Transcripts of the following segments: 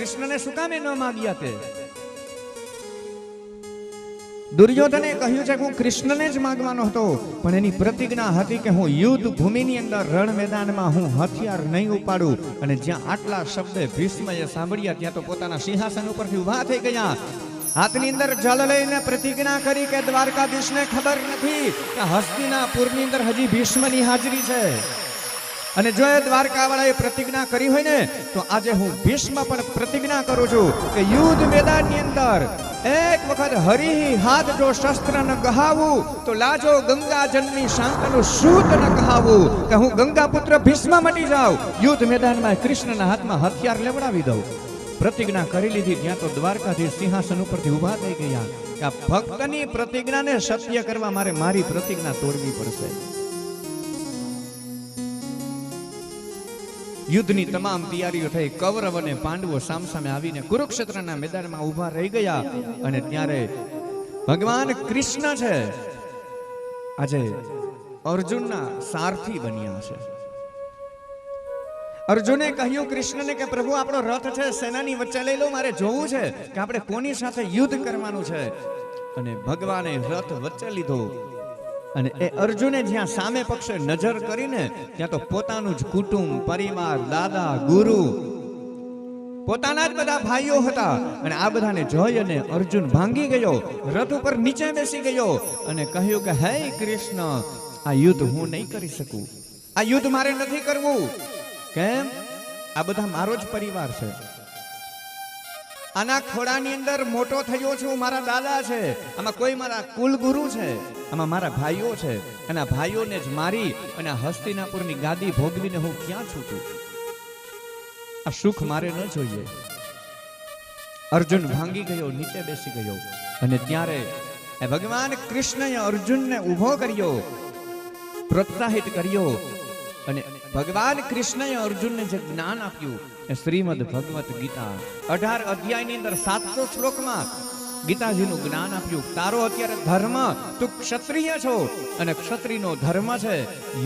કૃષ્ણને શું કામ ન માગ્યા તે? દુર્યોધને કહ્યું છે કે હું કૃષ્ણને જ માંગવાનો હતો, પણ એની પ્રતિજ્ઞા હતી કે હું યુદ્ધ ભૂમિની અંદર રણ મેદાનમાં હું હથિયાર નહીં ઉપાડું. અને જ્યાં આટલા શબ્દ ભીષ્મએ સાંભળ્યા ત્યાં તો પોતાના સિંહાસન ઉપરથી ઊભા થઈ ગયા. હાથની અંદર જલ લઈને પ્રતિજ્ઞા કરી કે દ્વારકાધીશને ખબર નથી કે હસ્તિનાપુરની અંદર હજી ભીષ્મની હાજરી છે. અને જો એ દ્વારકાવાળાએ પ્રતિજ્ઞા કરી હોય ને તો આજે હું ભીષ્મ પણ પ્રતિજ્ઞા કરું છું કે યુદ્ધ મેદાનની અંદર એક વખત હરિ હાથ જો શસ્ત્ર ન ગહાવું તો લાજો ગંગા જનની શાંતનું સૂત ન કહાવું, કે હું ગંગા પુત્ર ભીષ્મ મટી જાઉં, યુદ્ધ મેદાનમાં કૃષ્ણના હાથમાં હથિયાર લેવડાવી દઉં. પ્રતિજ્ઞા કરી લીધી. ત્યાં તો દ્વારકાધીશ સિંહાસન ઉપરથી ઊભા થઈ ગયા કે આ ભક્તની પ્રતિજ્ઞાને સત્ય કરવા મારે મારી પ્રતિજ્ઞા તોડવી પડશે. યુદ્ધની તમામ તૈયારીઓ થઈ. કૌરવ અને પાંડવો સામસામે આવીને કુરુક્ષેત્રના મેદાનમાં ઊભા રહી ગયા. અને ત્યારે ભગવાન કૃષ્ણ છે આજે અર્જુનના સારથી બન્યા છે. અર્જુને કહ્યું કૃષ્ણને કે પ્રભુ આપણો રથ છે, સેનાની વચ્ચે લઈ લો, મારે જોવું છે કે આપણે કોની સાથે યુદ્ધ કરવાનું છે. અને ભગવાને રથ વચ્ચે લીધો. અને એ અર્જુને જ્યાં સામે પક્ષે નજર કરીને ત્યાં તો પોતાનું જ કુટુંબ, પરિવાર, દાદા, ગુરુ, પોતાના જ બધા ભાઈઓ હતા. અને આ બધાને જોઈ અને અર્જુન ભાંગી ગયો, રથ ઉપર નીચે બેસી ગયો અને કહ્યું કે હે કૃષ્ણ, આ યુદ્ધ હું નહીં કરી શકું, આ યુદ્ધ મારે નથી કરવું. કેમ? આ બધા મારો જ પરિવાર છે. આના ખોળાની અંદર મોટો થયો છું, મારા દાદા છે, આમાં કોઈ મારા કુલ ગુરુ છે, આમાં મારા ભાઈઓ છે. અને આ ભાઈઓને જ મારી અને આ હસ્તિનાપુરની ગાદી ભોગવીને હું ક્યાં છૂટું? આ સુખ મારે ન જોઈએ. અર્જુન ભાંગી ગયો, નીચે બેસી ગયો. અને ત્યારે ભગવાન કૃષ્ણએ અર્જુનને ઊભો કર્યો, પ્રોત્સાહિત કર્યો. અને ભગવાન કૃષ્ણએ અર્જુનને જે જ્ઞાન આપ્યું એ શ્રીમદ ભગવત ગીતા 18 અધ્યાયની અંદર 700 શ્લોકમાં ગીતાજીનું જ્ઞાન આપ્યું. તારો અત્યારે ધર્મ, તું ક્ષત્રિય છો અને ક્ષત્રિયનો ધર્મ છે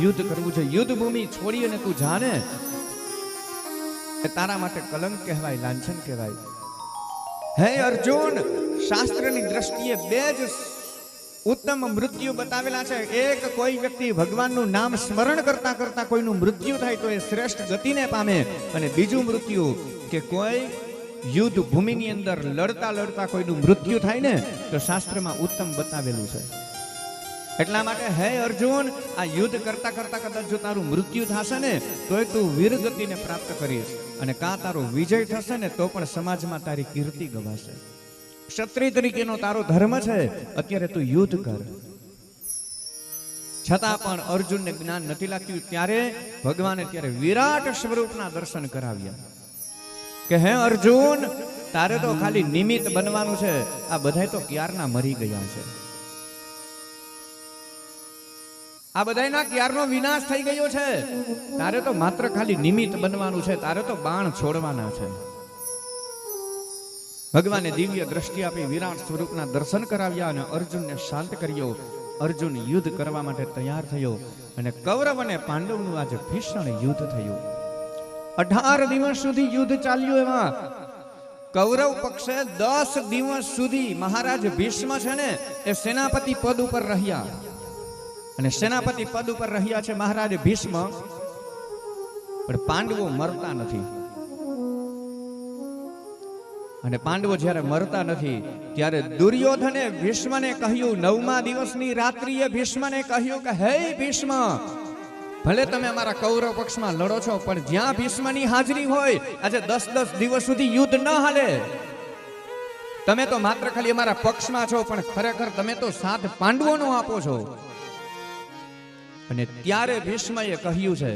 યુદ્ધ કરવું છે. યુદ્ધ ભૂમિ છોડી અને તું જાને એ તારા માટે કલંક કહેવાય, લાંછન કહેવાય. હે અર્જુન, શાસ્ત્રની દ્રષ્ટિએ બે જ ઉત્તમ મૃત્યુ બતાવેલા છે. એક, કોઈ વ્યક્તિ ભગવાનનું નામ સ્મરણ કરતા કરતા કોઈનું મૃત્યુ થાય તો એ શ્રેષ્ઠ ગતિને પામે. અને બીજું મૃત્યુ કે કોઈ યુદ્ધ ભૂમિની અંદર લડતા લડતા કોઈનું મૃત્યુ થાય ને તો શાસ્ત્રમાં ઉત્તમ બતાવેલું છે. એટલા માટે હે અર્જુન, આ યુદ્ધ કરતા કરતા કદાચ જો તારું મૃત્યુ થશે ને તોય તું વીર ગતિને પ્રાપ્ત કરીશ. અને કાં તારો વિજય થશે ને તો પણ સમાજમાં તારી કીર્તિ ગવાશે. ક્ષત્રિય તરીકેનો તારો ધર્મ છે, અત્યારે તું યુદ્ધ કર. છતાં પણ અર્જુનને જ્ઞાન નથી લાગ્યું. ત્યારે ભગવાને ત્યારે વિરાટ સ્વરૂપના દર્શન કરાવ્યા કે હે અર્જુન, તારે તો ખાલી નિમિત્ત બનવાનું છે. આ બધા તો ક્યારના મરી ગયા છે, આ બધાના ક્યારનો વિનાશ થઈ ગયો છે. તારે તો માત્ર ખાલી નિમિત્ત બનવાનું છે, તારે તો બાણ છોડવાના છે. ભગવાને દિવ્ય દ્રષ્ટિ આપી, વિરાટ સ્વરૂપના દર્શન કરાવ્યા અને અર્જુનને શાંત કર્યો. અર્જુન યુદ્ધ કરવા માટે તૈયાર થયો. અને કૌરવ અને પાંડવનું આજે ભીષણ યુદ્ધ થયું. 18 દિવસ સુધી યુદ્ધ ચાલ્યું. એમાં કૌરવ પક્ષે 10 દિવસ સુધી મહારાજ ભીષ્મ છે ને એ સેનાપતિ પદ ઉપર રહ્યા. અને સેનાપતિ પદ ઉપર રહ્યા છે મહારાજ ભીષ્મ, પણ પાંડવો મરતા નથી. અને પાંડવો જ્યારે મરતા નથી ત્યારે દુર્યોધને ભીષ્મને કહ્યું, 9મા દિવસની રાત્રિએ ભીષ્મને કહ્યું કે હે ભીષ્મ, ભલે તમે અમારા કૌરવ પક્ષમાં લડો છો, પણ જ્યાં ભીષ્મની હાજરી હોય આજે 10 દિવસ સુધી યુદ્ધ ન હાલે. તમે તો માત્ર ખાલી અમારા પક્ષમાં છો, પણ ખરેખર તમે તો સાથ પાંડવોનો આપો છો. અને ત્યારે ભીષ્મએ કહ્યું છે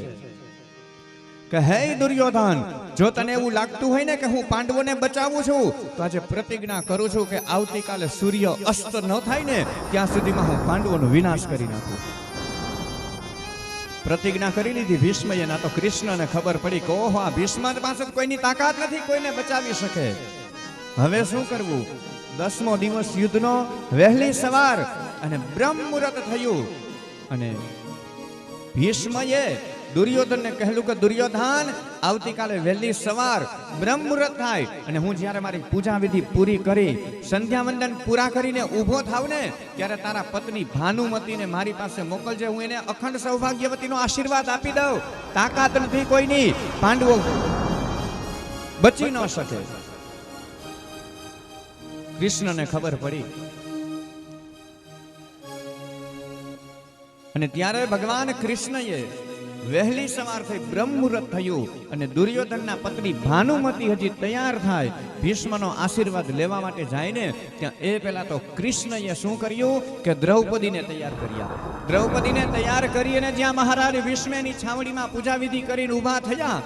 કે હે દુર્યોધન, જો તને એવું લાગતું હોય ને કે હું પાંડવોને બચાવું છું તો આજે પ્રતિજ્ઞા કરું છું કે આવતીકાલે સૂર્ય અસ્ત ન થાય ને ત્યાં સુધીમાં હું પાંડવોનો વિનાશ કરી નાખું. પ્રતિજ્ઞા કરી લીધી ભીષ્મએ. ના તો કૃષ્ણને ખબર પડી કે ઓહો, આ ભીષ્મ પાસે કોઈની તાકાત નથી, કોઈને બચાવી શકે. હવે શું કરવું? 10મો દિવસ યુદ્ધનો વહેલી સવાર અને બ્રહ્મ મુહૂર્ત થયું. અને ભીષ્મએ દુર્યોધનને કહેલું કે દુર્યોધન આવતીકાલે વહેલી સવાર બ્રહ્મ મુહૂર્ત થાય અને હું જ્યારે મારી પૂજા વિધિ પૂરી કરી સંધ્યા વંદન પૂરા કરીને ઊભો થાવ ને ત્યારે તારા પત્ની ભાનુમતીને મારી પાસે મોકલજે, હું એને અખંડ સૌભાગ્યવતીનો આશીર્વાદ આપી દઉં. તાકાત નથી કોઈની, પાંડવો બચી ન શકે. કૃષ્ણને ખબર પડી અને ત્યારે ભગવાન કૃષ્ણએ વહેલી સવાર થઈ બ્રહ્મ મુહૂર્ત થયું અને દુર્યોધનના પત્ની ભાનુમતી હજી તૈયાર થાય ભીષ્મનો આશીર્વાદ લેવા માટે જાય ને ત્યાં એ પહેલા તો કૃષ્ણએ શું કર્યું કે દ્રૌપદીને તૈયાર કર્યા. દ્રૌપદીને તૈયાર કરી અને જ્યાં મહારાજ ભીષ્મની છાવણીમાં પૂજા વિધિ કરીને ઊભા થયા,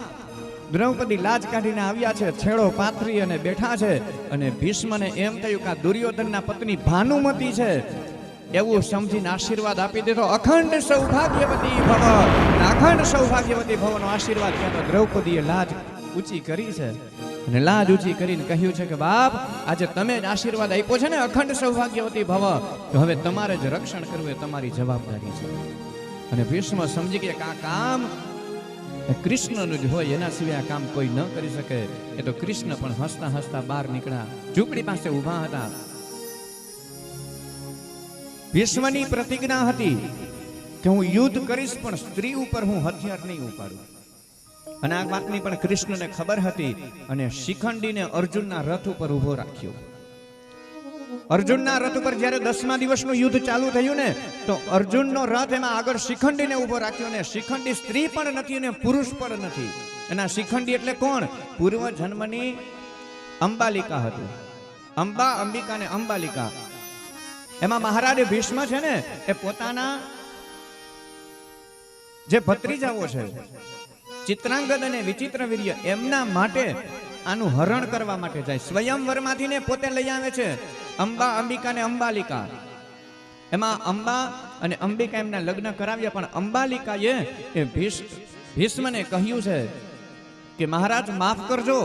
દ્રૌપદી લાજ કાઢીને આવ્યા છે, છેડો પાથરી અને બેઠા છે અને ભીષ્મને એમ થયું કે આ દુર્યોધનના પત્ની ભાનુમતી છે એવું સમજીને આશીર્વાદ આપી દીધો. અખંડ સૌભાગ્યવતી ભવ, અખંડ સૌભાગ્યવતી ભવનો આશીર્વાદ ત્યાં તો દ્રૌપદીએ લાજ ઊંચી કરી છે અને લાજ ઊંચી કરીને કહ્યું છે કે બાપ આજે તમે જ આશીર્વાદ આપ્યો છે ને અખંડ સૌભાગ્યવતી ભવ, તો હવે તમારે જ રક્ષણ કરવું એ તમારી જવાબદારી છે. અને ભીષ્મ સમજી ગયા કે આ કામ કૃષ્ણનું જ હોય, એના સિવાય આ કામ કોઈ ન કરી શકે. એ તો કૃષ્ણ પણ હસતા હસતા બહાર નીકળ્યા, ઝૂંપડી પાસે ઊભા હતા. ભીષ્મની પ્રતિજ્ઞા હતી કે હું યુદ્ધ કરીશ પણ સ્ત્રી ઉપર હું હથિયાર નહીં ઉપાડું. અને આ વાતની પણ કૃષ્ણને ખબર હતી અને શિખંડીને અર્જુનના રથ ઉપર ઉભો રાખ્યો. અર્જુનના રથ ઉપર જ્યારે 10મા દિવસનું યુદ્ધ ચાલુ થયું ને તો અર્જુનનો રથ એમાં આગળ શિખંડીને ઉભો રાખ્યો. ને શિખંડી સ્ત્રી પણ નથી અને પુરુષ પણ નથી. એના શિખંડી એટલે કોણ? પૂર્વ જન્મની અંબાલિકા હતું. અંબા, અંબિકા ને અંબાલિકા. એમાં મહારાજ ભીષ્મ છે ને એ પોતાના જે ભત્રીજાઓ છે ચિત્રાંગદ અને વિચિત્રવીર્ય એમના માટે આનું હરણ કરવા માટે જાય. સ્વયંવરમાંથી ને પોતે લઈ આવે છે અંબા, અંબિકા ને અંબાલિકા. એમાં અંબા અને અંબિકા એમના લગ્ન કરાવ્યા, પણ અંબાલિકાએ એ ભીષ્મને કહ્યું છે કે મહારાજ માફ કરજો,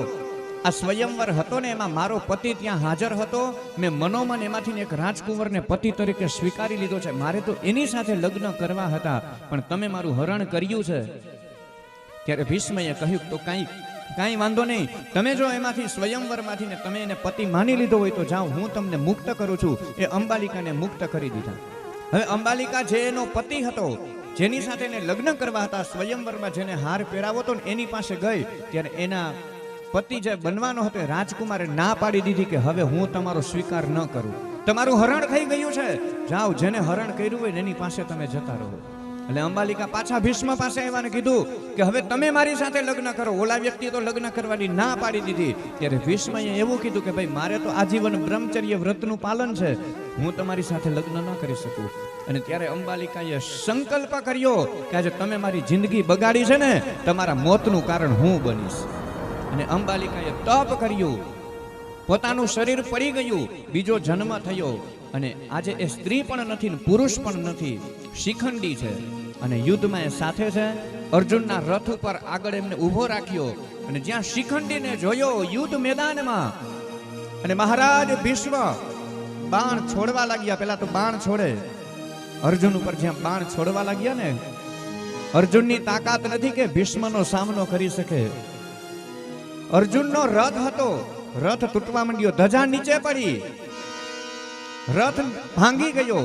આ સ્વયંવર હતો ને એમાં મારો પતિ ત્યાં હાજર હતો, મેં મનોમન એમાંથી એક રાજકુંવરને પતિ તરીકે સ્વીકારી લીધો છે, મારે તો એની સાથે લગ્ન કરવા હતા પણ તમે મારું હરણ કર્યું છે. ત્યારે ભીષ્મએ કહ્યું તો કાંઈ વાંધો નહીં, તમે જો એમાંથી સ્વયંવરમાંથી ને તમે એને પતિ માની લીધો હોય તો જાઓ, હું તમને મુક્ત કરું છું. એ અંબાલિકાને મુક્ત કરી દીધા. હવે અંબાલિકા જે એનો પતિ હતો, જેની સાથે એને લગ્ન કરવા હતા, સ્વયંવરમાં જેને હાર પહેરાવો હતો ને એની પાસે ગઈ ત્યારે એના પતિ જે બનવાનો હતો એ રાજકુમારે ના પાડી દીધી કે હવે હું તમારો સ્વીકાર ન કરું, તમારું હરણ થઈ ગયું છે, જાઓ જેને હરણ કર્યું હોય એની પાસે તમે જતા રહો. એટલે અંબાલિકા પાછા ભીષ્મ પાસે આવ્યા ને કીધું કે હવે તમે મારી સાથે લગ્ન કરો. ઓલા વ્યક્તિ તો લગ્ન કરવાની ના પાડી દીધી. ત્યારે ભીષ્મએ એવું કીધું કે ભાઈ મારે તો આજીવન બ્રહ્મચર્ય વ્રતનું પાલન છે, હું તમારી સાથે લગ્ન ન કરી શકું. અને ત્યારે અંબાલિકાએ સંકલ્પ કર્યો કે આજે તમે મારી જિંદગી બગાડી છે ને, તમારા મોતનું કારણ હું બનીશ. અને અંબાલિકાએ તપ કર્યું, પોતાનું શરીર પડી ગયું, બીજો જન્મ થયો. અને આજે એ સ્ત્રી પણ નથી ને પુરુષ પણ નથી, શિખંડી છે. અને યુદ્ધમાં એ સાથે છે. અર્જુનના રથ ઉપર આગળ એમને ઊભો રાખ્યો અને જ્યાં શિખંડીને જોયો યુદ્ધ મેદાનમાં અને મહારાજ ભીષ્મ બાણ છોડવા લાગ્યા. પેલા તો બાણ છોડે, અર્જુન ઉપર જ્યાં બાણ છોડવા લાગ્યા ને, અર્જુનની તાકાત નથી કે ભીષ્મનો સામનો કરી શકે. અર્જુનનો રથ હતો, રથ તૂટવા માંડ્યો, ધજા નીચે પડી, રથ ભાંગી ગયો,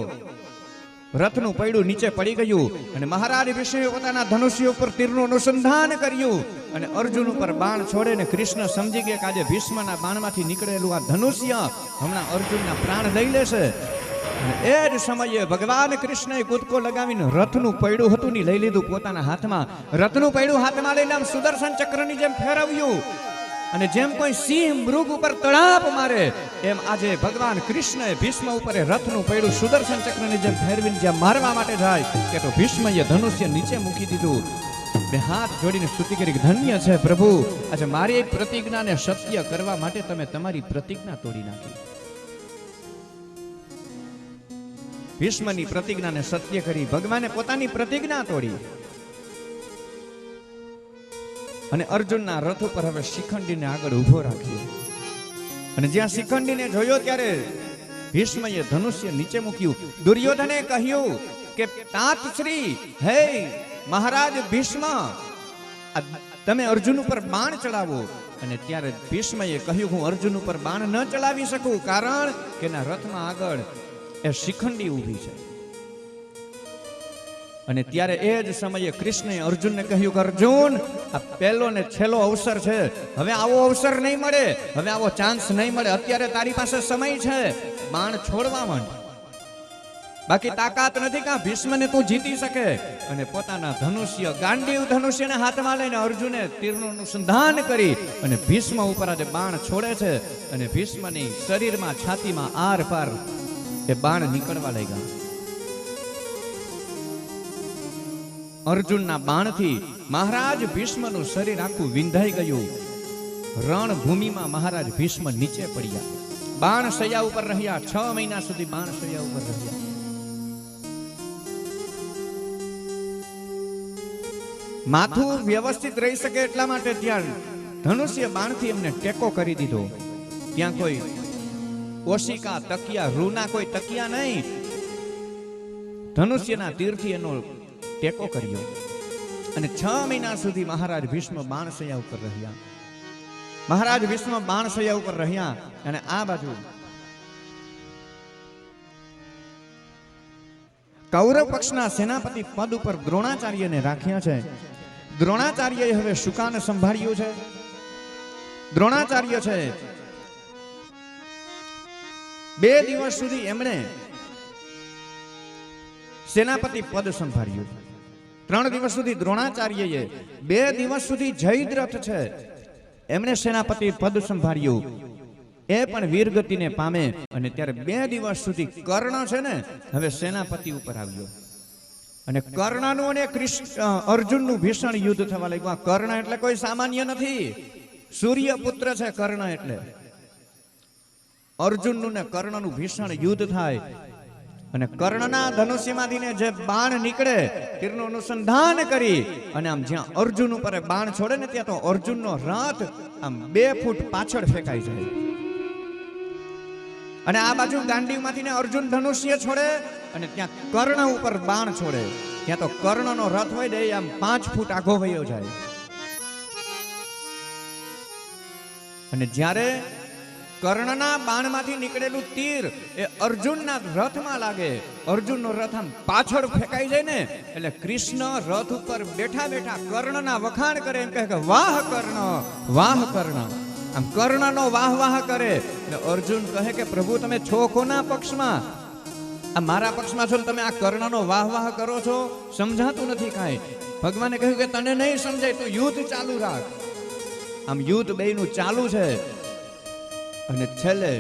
રથનું પૈડું નીચે પડી ગયું. અને મહારાજ ભીષ્મે પોતાના ધનુષ્ય ઉપર તીરનું અનુસંધાન કર્યું અને અર્જુન ઉપર બાણ છોડે ને કૃષ્ણ સમજી ગયા કે આજે ભીષ્મના બાણમાંથી નીકળેલું આ ધનુષ્ય હમણાં અર્જુનના પ્રાણ લઈ લેશે. અને એ જ સમયે ભગવાન કૃષ્ણએ કૂદકો લગાવીને રથનું પૈડું હતું ને લઈ લીધું પોતાના હાથમાં. રથનું પૈડું હાથમાં લઈને આમ સુદર્શન ચક્રની જેમ ફેરવ્યું અને જેમ કોઈ સિંહ મૃગ ઉપર તડાપ મારે એમ આજે ભગવાન કૃષ્ણએ ભીષ્મ ઉપર રથનું પૈડું સુદર્શન ચક્રની જેમ ફેરવીને જેમ મારવા માટે જાય કે તો ભીષ્મએ ધનુષ્ય નીચે મૂકી દીધું. બે હાથ જોડીને સ્તુતિ કરી, ધન્ય છે પ્રભુ, આજે મારી પ્રતિજ્ઞાને સત્ય કરવા માટે તમે તમારી પ્રતિજ્ઞા તોડી નાખી. ભીષ્મની પ્રતિજ્ઞાને સત્ય કરી, ભગવાને પોતાની પ્રતિજ્ઞા તોડી. અને અર્જુનના રથ ઉપર હવે શિખંડીને આગળ ઊભો રાખ્યો. અને જ્યાં શિખંડીને જોયો ત્યારે ભીષ્મએ ધનુષ્ય નીચે મૂક્યું. દુર્યોધને કહ્યું કે તાત શ્રી, હે મહારાજ ભીષ્મ તમે અર્જુન ઉપર બાણ ચડાવો. અને ત્યારે ભીષ્મએ કહ્યું હું અર્જુન ઉપર બાણ ન ચલાવી શકું, કારણ કે એના રથમાં આગળ એ શિખંડી ઊભી છે. અને ત્યારે એ જ સમયે કૃષ્ણએ અર્જુનને કહ્યું કે અર્જુન, આ પહેલો ને છેલ્લો અવસર છે, હવે આવો અવસર નહીં મળે, હવે આવો ચાન્સ નહીં મળે. અત્યારે તારી પાસે સમય છે, બાણ છોડવા માંડ. બાકી તાકાત નથી કે ભીષ્મને તું જીતી શકે. અને પોતાના ધનુષ્ય ગાંડીવ ધનુષ્યને હાથમાં લઈને અર્જુને તીરનું અનુસંધાન કરી અને ભીષ્મ ઉપર આજે બાણ છોડે છે. અને ભીષ્મની શરીરમાં છાતીમાં આર પાર એ બાણ નીકળવા લાગ્યા. અર્જુનના બાણથી મહારાજ ભીષ્મનું શરીર આખું વિંધાઈ ગયું. રણભૂમિમાં મહારાજ ભીષ્મ નીચે પડ્યા. બાણ શૈયા ઉપર રહ્યા. 6 મહિના સુધી બાણ શૈયા ઉપર રહ્યા. માથું વ્યવસ્થિત રહી શકે એટલા માટે ત્યાં ધનુષ્ય બાણથી એમને ટેકો કરી દીધો. ત્યાં કોઈ ઓશિકા તકિયા, રૂના કોઈ તકિયા નહીં, ધનુષ્યના તીરથી એનો ટેકો કર્યો. અને 6 મહિના સુધી મહારાજ ભીષ્મ બાણશૈયા ઉપર રહ્યા. મહારાજ ભીષ્મ બાણશૈયા ઉપર રહ્યા. અને આ બાજુ કૌરવ પક્ષના સેનાપતિ પદ ઉપર દ્રોણાચાર્યને રાખ્યા છે. દ્રોણાચાર્યએ હવે શુકાને સંભાળ્યું છે. દ્રોણાચાર્ય છે 2 દિવસ સુધી એમણે સેનાપતિ પદ સંભાળ્યું. 3 દિવસ સુધી દ્રોણાચાર્યએ, 2 દિવસ સુધી જયદ્રથ છે એમણે સેનાપતિ પદ સંભાળ્યું. એ પણ વીરગતિને પામે. અને ત્યારે 2 દિવસ સુધી કર્ણ છે ને હવે સેનાપતિ ઉપર આવ્યો. અને કર્ણનું અને અર્જુનનું ભીષણ યુદ્ધ થવા લાગ્યું. કર્ણ એટલે કોઈ સામાન્ય નથી, સૂર્યપુત્ર છે કર્ણ એટલે. અર્જુનનું ને કર્ણનું ભીષણ યુદ્ધ થાય. અને કર્ણના ધનુષ્યમાંથી જે બાણ નીકળે, તીરનું અનુસંધાન કરી અને આમ જ્યાં અર્જુન ઉપર બાણ છોડે ને ત્યાં તો અર્જુનનો રથ આમ 2 ફૂટ પાછળ ફેંકાઈ જાય. અને આ બાજુ ગાંડીવમાંથી ને અર્જુન ધનુષ્ય છોડે અને ત્યાં કર્ણ ઉપર બાણ છોડે. ત્યાં તો કર્ણનો રથ હોય ને આમ 5 ફૂટ આઘો વયો જાય. અને જ્યારે કર્ણના બાણમાંથી નીકળેલું તીર એ અર્જુનના રથમાં લાગે, અર્જુનનો રથ આમ પાછળ ફેંકાઈ જાય ને એટલે કૃષ્ણ રથ ઉપર બેઠા બેઠા કર્ણના વખાણ કરે. એમ કહે કે વાહ કર્ણ, વાહ કર્ણ. આમ કર્ણનો વાહ વાહ કરે. એટલે અર્જુન કહે કે પ્રભુ તમે છો કોના પક્ષમાં? આ મારા પક્ષમાં છો, તમે આ કર્ણનો વાહ વાહ કરો છો, સમજાતું નથી કાંઈ. ભગવાને કહ્યું કે તને નહીં સમજાય, તું યુદ્ધ ચાલુ રાખ. આમ યુદ્ધ બેયનું ચાલુ છે. અને છેલ્લે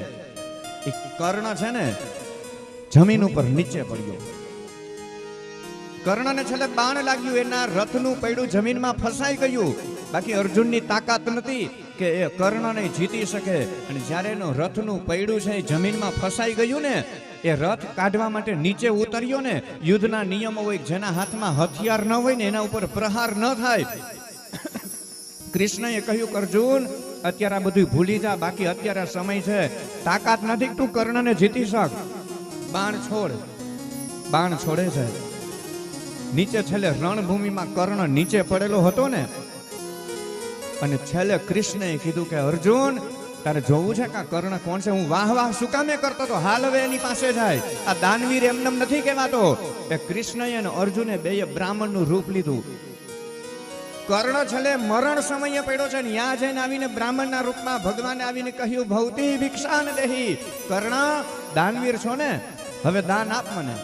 એક કર્ણ છે ને જમીન ઉપર નીચે પડ્યો. કર્ણને છેલ્લે બાણ લાગ્યું, એના રથનું પૈડું જમીનમાં ફસાઈ ગયું. બાકી અર્જુનની તાકાત નથી કે એ કર્ણને જીતી શકે. અને જ્યારે એનું રથનું પૈડું છે એ જમીનમાં ફસાઈ ગયું ને, એ રથ કાઢવા માટે નીચે ઉતર્યો ને, યુદ્ધના નિયમો હોય જેના હાથમાં હથિયાર ન હોય ને એના ઉપર પ્રહાર ન થાય. કૃષ્ણએ કહ્યું અર્જુન અત્યારે આ બધું ભૂલી જા, બાકી અત્યારે સમય છે, તાકાત નથી તું કર્ણને જીતી શક. બાણ છોડ. બાણ છોડે છે. નીચે છેલ્લે રણભૂમિમાં કર્ણ નીચે પડેલો હતો ને, અને છેલ્લે કૃષ્ણએ કીધું કે અર્જુન તારે જોવું છે કે કર્ણ કોણ છે? હું વાહ વાહ શું કામે કરતો તો? હાલ હવે એની પાસે જાય. આ દાનવીર એમનેમ નથી કહેવાતો. એ કૃષ્ણએ અને અર્જુને બેય બ્રાહ્મણનું રૂપ લીધું. કર્ણ છેલ્લે મરણ સમયે પડ્યો છે ને, ત્યાં જઈને આવીને બ્રાહ્મણના રૂપમાં ભગવાને આવીને કહ્યું ભૌતી ભિક્ષાન દેહી. કર્ણ દાનવીર છો ને, હવે દાન આપ મને.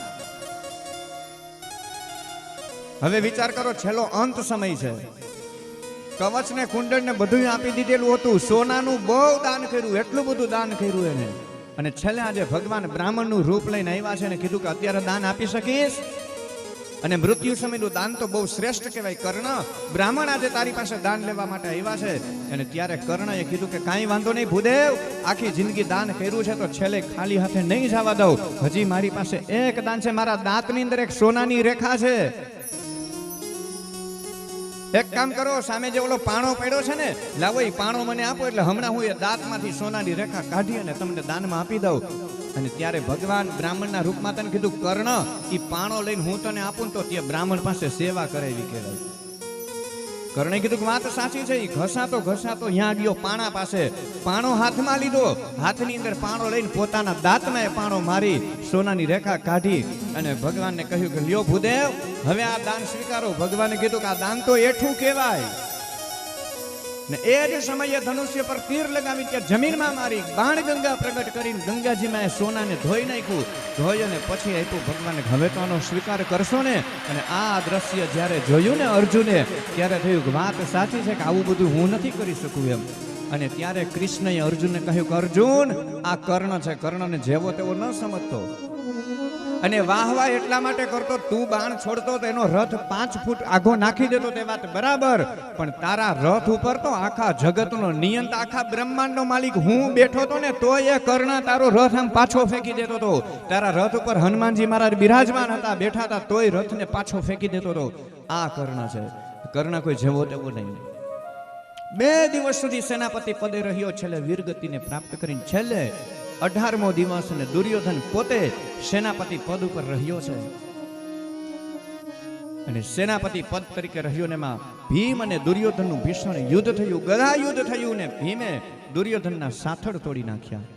હવે વિચાર કરો, છેલ્લો અંત સમય છે. કવચ ને કુંડળ ને બધું આપી દીધેલું હતું. સોનાનું બહુ દાન કર્યું, એટલું બધું દાન કર્યું એને. અને છેલ્લે આજે ભગવાન બ્રાહ્મણનું રૂપ લઈને આવ્યા છે ને કીધું કે અત્યારે દાન આપી શકીશ? અને મૃત્યુ સમયનું દાન તો બહુ શ્રેષ્ઠ કહેવાય. કર્ણ બ્રાહ્મણ આજે તારી પાસે દાન લેવા માટે આવ્યા છે. અને ત્યારે કર્ણએ કીધું કે કાંઈ વાંધો નહીં ભૂદેવ, આખી જિંદગી દાન કર્યું છે તો છેલ્લે ખાલી હાથે નહીં જવા દઉં. હજી મારી પાસે એક દાન છે, મારા દાંતની અંદર એક સોનાની રેખા છે. એક કામ કરો, સામે જે ઓલો પાણો પડ્યો છે ને, લાવો એ પાણો મને આપો, એટલે હમણાં હું એ દાંતમાંથી સોનાની રેખા કાઢી અને તમને દાનમાં આપી દઉં. અને ત્યારે ભગવાન બ્રાહ્મણના રૂપમાં તને કીધું, કર્ણ, એ પાણો લઈને હું તને આપું તો તે બ્રાહ્મણ પાસે સેવા કરાવી કહેવાય. કર્ણે કીધું કે વાત સાચી છે. એ ઘસાતો ત્યાં ગયો પાણા પાસે, પાણો હાથમાં લીધો, હાથની અંદર પાણો લઈને પોતાના દાંતમાં એ પાણો મારી સોનાની રેખા કાઢી અને ભગવાનને કહ્યું કે લ્યો ભૂદેવ, હવે આ દાન સ્વીકારો. ભગવાને કીધું કે આ દાન તો એઠું કહેવાય. ને એ જ સમયે ધનુષ્ય પર તીર લગાવી ત્યાં જમીનમાં મારી બાણ ગંગા પ્રગટ કરીને ગંગાજીમાં સોનાને ધોઈ નાખ્યું. ધોઈ અને પછી આપ્યું ભગવાને, હવે તો આનો સ્વીકાર કરશો ને. અને આ દ્રશ્ય જ્યારે જોયું ને અર્જુને, ત્યારે થયું કે વાત સાચી છે કે આવું બધું હું નથી કરી શકું એમ. અને ત્યારે કૃષ્ણએ અર્જુનને કહ્યું કે અર્જુન, આ કર્ણ છે, કર્ણને જેવો તેવો ન સમજતો. અને વાહવા એટલા માટે કરતો, તું બાણ છોડતો તો એનો રથ 5 ફૂટ આઘો નાખી દેતો, તે વાત બરાબર. પણ તારા રથ ઉપર તો આખા જગતનો નિયંત, આખા બ્રહ્માંડનો માલિક હું બેઠો તો ને, તો એ કર્ણ તારો રથ આમ પાછો ફેંકી દેતો હતો. તારા રથ ઉપર હનુમાનજી મહારાજ બિરાજમાન હતા, બેઠા હતા, તોય રથને પાછો ફેંકી દેતો હતો. આ કર્ણ છે. કર્ણ કોઈ જેવો તેવો નહીં. 2 દિવસ સુધી સેનાપતિ પદે રહ્યો, છેલ્લે વીરગતિને પ્રાપ્ત કરીને છેલ્લે 18મો દિવસ અને દુર્યોધન પોતે સેનાપતિ પદ ઉપર રહ્યો છે. અને સેનાપતિ પદ તરીકે રહ્યો ને એમાં ભીમ અને દુર્યોધનનું ભીષણ યુદ્ધ થયું, ગદા યુદ્ધ થયું ને ભીમે દુર્યોધનના સાથળ તોડી નાખ્યા.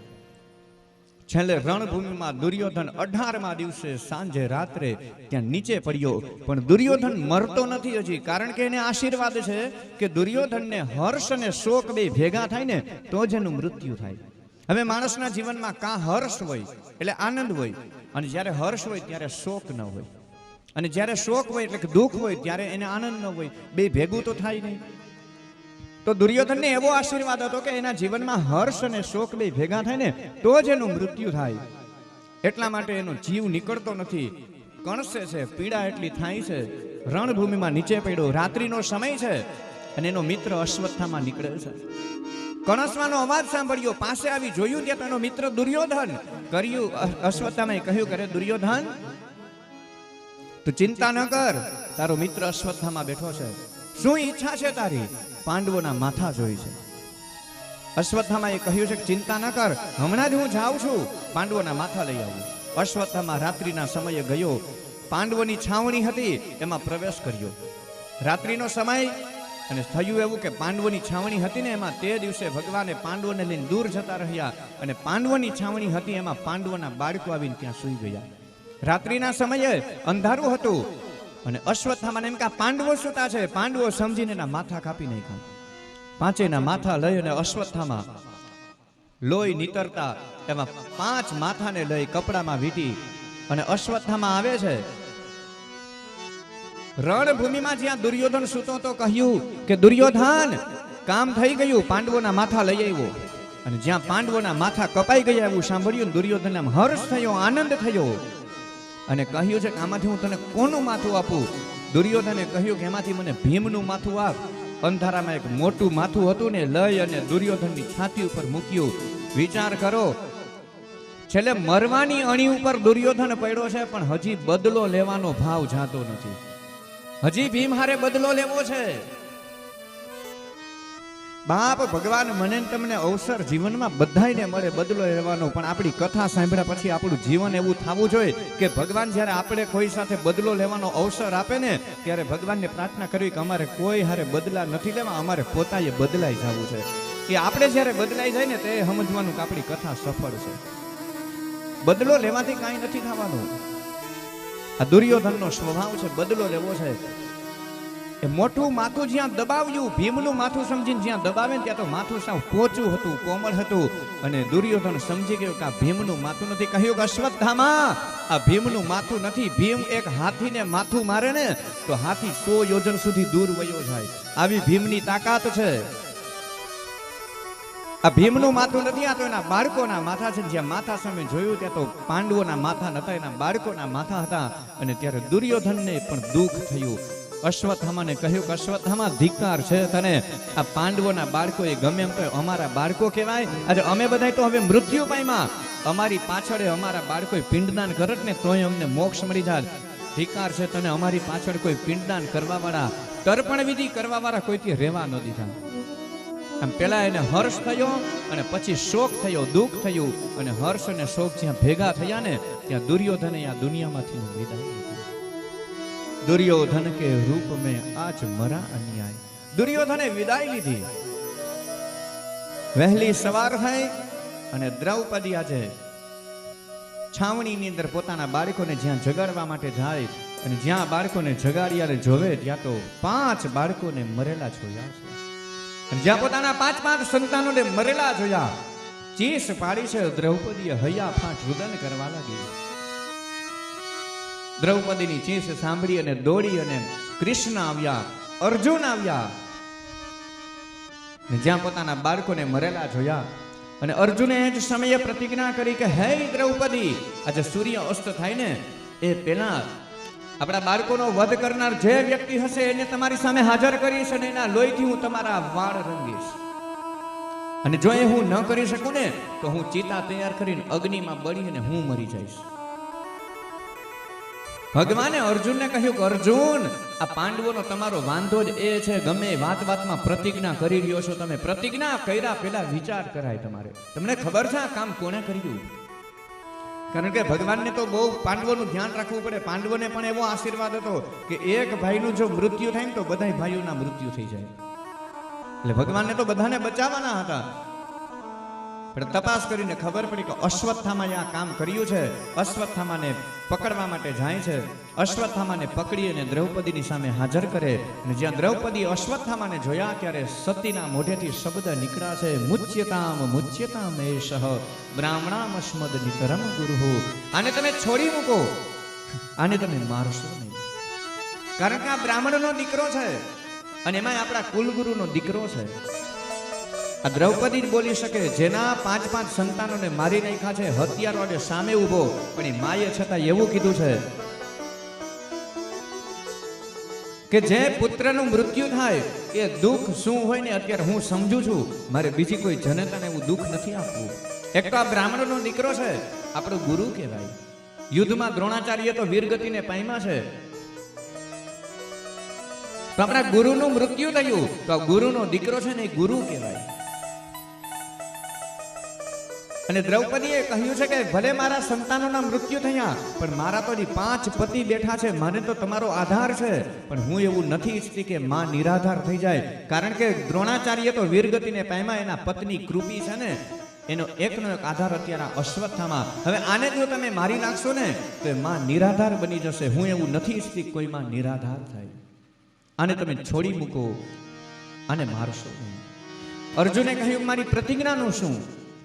છેલ્લે રણભૂમિમાં દુર્યોધન 18મા દિવસે સાંજે રાત્રે ત્યાં નીચે પડ્યો. પણ દુર્યોધન મરતો નથી હજી, કારણ કે એને આશીર્વાદ છે કે દુર્યોધનને હર્ષ અને શોક બે ભેગા થાય ને તો જ એનું મૃત્યુ થાય. હવે માણસના જીવનમાં કાં હર્ષ હોય એટલે આનંદ હોય, અને જ્યારે હર્ષ હોય ત્યારે શોક ન હોય, અને જ્યારે શોક હોય એટલે કે દુઃખ હોય ત્યારે એને આનંદ ન હોય. બે ભેગું તો થાય નહીં. તો દુર્યોધનને એવો આશીર્વાદ હતો કે એના જીવનમાં હર્ષ અને શોક બે ભેગા થાય ને તો જ એનું મૃત્યુ થાય. એટલા માટે એનો જીવ નીકળતો નથી, કણસે છે, પીડા એટલી થાય છે. રણભૂમિમાં નીચે પડ્યો, રાત્રિનો સમય છે, અને એનો મિત્ર અશ્વત્થામા નીકળે છે. કણસવાનો અવાજ સાંભળ્યો, પાસે આવી જોયું ત્યાં તેનો મિત્ર દુર્યોધન. કર્યું અશ્વત્થામાએ કહ્યું, કરે દુર્યોધન, તું ચિંતા ન કર, તારો મિત્ર અશ્વત્થામા બેઠો છે. શું ઈચ્છા છે તારી? પાંડવોના માથા જોઈ છે. અશ્વત્થામાએ કહ્યું છે કે ચિંતા ન કર, હમણાં જ હું જાઉં છું, પાંડવોના માથા લઈ આવું. અશ્વત્થામા રાત્રિના સમયે ગયો, પાંડવોની છાવણી હતી એમાં પ્રવેશ કર્યો. રાત્રિનો સમય, અને થયું એવું કે પાંડવોની છાવણી હતી ને એમાં તે દિવસે ભગવાને પાંડવોને લઈને દૂર જતા રહ્યા, અને પાંડવોની છાવણી હતી એમાં પાંડવોના બાળકો આવીને ત્યાં સૂઈ ગયા. રાત્રિના સમયે અંધારું હતું, અને અશ્વત્થામાને એમ કે પાંડવો સૂતા છે. પાંડવો સમજીને એના માથા કાપી નાખ્યા. પાંચેયના માથા લઈ અને અશ્વત્થામા લોહી નીતરતા એમાં 5 માથાને લઈ કપડામાં વીંટી અને અશ્વત્થામા આવે છે. રણભૂમિમાં જ્યાં દુર્યોધન સૂતો તો કહ્યું કે દુર્યોધન, કામ થઈ ગયું, પાંડવોના માથા લઈ આવ્યો. અને જ્યાં પાંડવોના માથા કપાઈ ગયા એવું સાંભળ્યું, દુર્યોધનને હર્ષ થયો, આનંદ થયો, અને કહ્યું છે કે આમાંથી હું તને કોનું માથું આપું? દુર્યોધને કહ્યું કે એમાંથી મને ભીમનું માથું આપ. અંધારામાં એક મોટું માથું હતું ને લઈ અને દુર્યોધનની છાતી ઉપર મૂક્યું. વિચાર કરો, છેલ્લે મરવાની અણી ઉપર દુર્યોધન પડ્યો છે, પણ હજી બદલો લેવાનો ભાવ જાતો નથી. હજી ભીમ હારે બદલો લેવો છે. બાપ ભગવાન મને તમને અવસર જીવનમાં બધાયને મળે બદલો લેવાનો, પણ આપણી કથા સાંભળ્યા પછી આપણું જીવન એવું થવું જોઈએ કે ભગવાન જ્યારે આપણે કોઈ સાથે બદલો લેવાનો અવસર આપે ને ત્યારે ભગવાનને પ્રાર્થના કરવી કે અમારે કોઈ હારે બદલા નથી લેવા, અમારે પોતાએ બદલાઈ જવું છે. એ આપણે જ્યારે બદલાઈ જાય ને તે સમજવાનું કે આપણી કથા સફળ છે. બદલો લેવાથી કાંઈ નથી થવાનું. આ દુર્યોધનનો સ્વભાવ છે, બદલો લેવો છે. એ મોટું માથું જ્યાં દબાવ્યું, ભીમનું માથું સમજીને જ્યાં દબાવે ને ત્યાં તો માથું સાવ પોચું હતું, કોમળ હતું, અને દુર્યોધન સમજી ગયો કે આ ભીમનું માથું નથી. કહ્યું કે અશ્વત્થામા, આ ભીમનું માથું નથી. ભીમ એક હાથીને માથું મારે ને તો હાથી 100 યોજન સુધી દૂર વયો જાય, આવી ભીમની તાકાત છે. આ ભીમનું માથું નથી, આ તો એના બાળકોના માથા છે. જ્યાં માથા સામે જોયું ત્યાં તો પાંડવોના માથા નતા, એના બાળકોના માથા હતા. અને ત્યારે દુર્યોધનને પણ દુઃખ થયું. અશ્વત્થામાને કહ્યું કે અશ્વત્થામા, ધિક્કાર છે તને, આ પાંડવોના બાળકો એ ગમે એમ તો અમારા બાળકો કહેવાય. આજે અમે બધા તો હવે મૃત્યુ પામ્યા, અમારી પાછળ અમારા બાળકોએ પિંડદાન કરત ને તોય અમને મોક્ષ મળી જાત. ધિક્કાર છે તને, અમારી પાછળ કોઈ પિંડદાન કરવા વાળા તર્પણ વિધિ કરવા વાળા કોઈથી રહેવા ન દીધા. આમ પેલા એને હર્ષ થયો અને પછી શોક થયો, દુઃખ થયું, અને હર્ષ અને શોક જ્યાં ભેગા થયા ને ત્યાં દુર્યોધને આ દુનિયામાંથી વિદાય લીધી. દુર્યોધન કે રૂપ મેં આજ મરા અન્યાય. દુર્યોધને વિદાય લીધી. વહેલી સવાર થઈ અને દ્રૌપદી આજે છાવણીની અંદર પોતાના બાળકોને જ્યાં જગાડવા માટે જાય અને જ્યાં બાળકોને જગાડ્યા જોવે ત્યાં તો 5 બાળકોને મરેલા જોયા છે. અને જ્યાં પોતાના 5 સંતાનોને મરેલા જોયા, ચીસ પાડી છે. દ્રૌપદીએ હૈયા ફાટ રુદન કરવા લાગી. દ્રૌપદીની ચીસ સાંભળી અને દોડી અને કૃષ્ણ આવ્યા, અર્જુન આવ્યા. જ્યાં પોતાના બાળકોને મરેલા જોયા અને અર્જુને જ સમયે પ્રતિજ્ઞા કરી કે હે દ્રૌપદી, આજે સૂર્ય અસ્ત થાય ને એ પહેલા આપણા બાળકોનો વધ કરનાર જે વ્યક્તિ હશે એને તમારી સામે હાજર કરીશ અને એના લોહીથી હું તમારા વાળ રંગીશ. અને જો એ હું ન કરી શકું ને તો હું ચિતા તૈયાર કરીને અગ્નિમાં બળીને હું મરી જઈશ. ભગવાને અર્જુનને કહ્યું કે અર્જુન, આ પાંડવોનો તમારો વાંધો જ એ છે, ગમે વાતમાં પ્રતિજ્ઞા કરી રહ્યો છો તમે. પ્રતિજ્ઞા કર્યા પહેલા વિચાર કરાય તમારે. તમને ખબર છે આ કામ કોને કર્યું? કારણ કે ભગવાનને તો બહુ પાંડવોનું ધ્યાન રાખવું પડે. પાંડવોને પણ એવો આશીર્વાદ હતો કે એક ભાઈનું જો મૃત્યુ થાય ને તો બધા ભાઈઓના મૃત્યુ થઈ જાય. એટલે ભગવાનને તો બધાને બચાવવાના હતા. પણ તપાસ કરીને ખબર પડી કે અશ્વત્થામાએ આ કામ કર્યું છે. અશ્વત્થામાને પકડવા માટે જાય છે. અશ્વત્થામાને પકડી અને દ્રૌપદીની સામે હાજર કરે. અને જ્યાં દ્રૌપદી અશ્વત્થામાને જોયા ત્યારે સતીના મોઢેથી શબ્દ નીકળ્યા છે, મુચ્યતામ એષઃ બ્રાહ્મણામસ્મદ નિતરમ ગુરુઃ. આને તમે છોડી મૂકો, આને તમે મારશો નહીં. કારણ કે આ બ્રાહ્મણનો દીકરો છે અને એમાં આપણા કુલગુરુનો દીકરો છે. આ દ્રૌપદી જ બોલી શકે, જેના 5 સંતાનોને મારી નાખ્યા છે, હત્યારો આજે સામે ઉભો, પણ એ માએ છતાં એવું કીધું છે કે જે પુત્રનું મૃત્યુ થાય એ દુઃખ શું હોય ને અત્યારે હું સમજુ છું. મારે બીજી કોઈ જનતાને એવું દુઃખ નથી આપવું. એક તો આ બ્રાહ્મણનો દીકરો છે, આપણો ગુરુ કહેવાય. યુદ્ધમાં દ્રોણાચાર્ય તો વીરગતિને પામ્યા છે. તો આપણા ગુરુનું મૃત્યુ થયું તો આ ગુરુનો દીકરો છે ને એ ગુરુ કહેવાય. અને દ્રૌપદીએ કહ્યું છે કે ભલે મારા સંતાનોના મૃત્યુ થયા પણ મારા તો 5 પતિ બેઠા છે, મને તો તમારો આધાર છે. પણ હું એવું નથી ઈચ્છતી કે માં નિરાધાર થઈ જાય. કારણ કે દ્રોણાચાર્ય તો વીરગતિને પામ્યા, એના પત્ની કૃપી છે ને એનો એકનો એક આધાર અત્યારે અશ્વત્થામા. હવે આને જો તમે મારી નાખશો ને તો માં નિરાધાર બની જશે. હું એવું નથી ઈચ્છતી કોઈ માં નિરાધાર થાય. આને તમે છોડી મૂકો, આને મારશો નહીં. અર્જુને કહ્યું મારી પ્રતિજ્ઞાનું શું?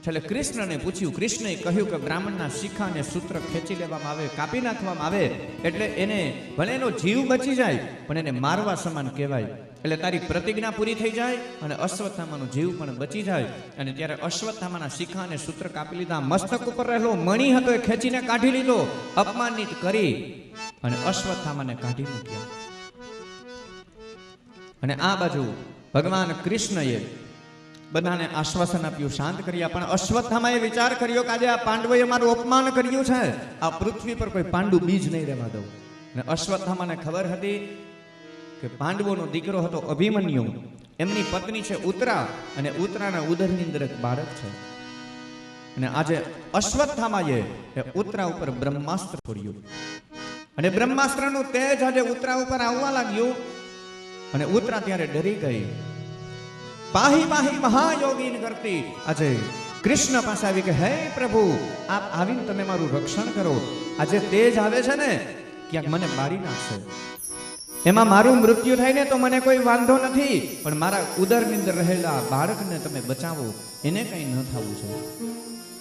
છેલ્લે કૃષ્ણને પૂછ્યું. કૃષ્ણએ કહ્યું કે બ્રાહ્મણના શિખા અને સૂત્ર ખેંચી લેવામાં આવે, કાપી નાખવામાં આવે, એટલે એને ભલે એનો જીવ બચી જાય પણ એને મારવા સમાન કહેવાય. એટલે તારી પ્રતિજ્ઞા પૂરી થઈ જાય અને અશ્વત્થામાનો જીવ પણ બચી જાય. અને ત્યારે અશ્વત્થામાના શિખા અને સૂત્ર કાપી લીધા. મસ્તક ઉપર રહેલો મણી હતો એ ખેંચીને કાઢી લીધો, અપમાનિત કરી અને અશ્વત્થામાને કાઢી મૂક્યા. અને આ બાજુ ભગવાન કૃષ્ણએ બધાને આશ્વાસન આપ્યું, શાંત કર્યા. પણ અશ્વત્થામાએ વિચાર કર્યો કે આજે આ પાંડવોએ મારું અપમાન કર્યું છે, આ પૃથ્વી પર કોઈ પાંડુ બીજ નહીં રહેવા દઉં. અને અશ્વત્થામાને ખબર હતી કે પાંડવોનો દીકરો હતો અભિમન્યુ, એમની પત્ની છે ઉત્તરા, અને ઉત્તરાના ઉદરની અંદર એક બાળક છે. અને આજે અશ્વત્થામાએ ઉત્તરા ઉપર બ્રહ્માસ્ત્ર છોડ્યું અને બ્રહ્માસ્ત્રનું તેજ આજે ઉત્તરા ઉપર આવવા લાગ્યું. અને ઉત્તરા ત્યારે ડરી ગઈ. પાહી પાહી મહાયોગીન કરતી આજે કૃષ્ણ પાસે આવી કે હે પ્રભુ, આપ આવીને તમે મારું રક્ષણ કરો. આજે તેજ આવે છે ને ક્યાંક મને મારી નાખશે, એમાં મારું મૃત્યુ થાય ને તો મને કોઈ વાંધો નથી, પણ મારા ઉદરની અંદર રહેલા બાળકને તમે બચાવો, એને કંઈ ન થવું છે.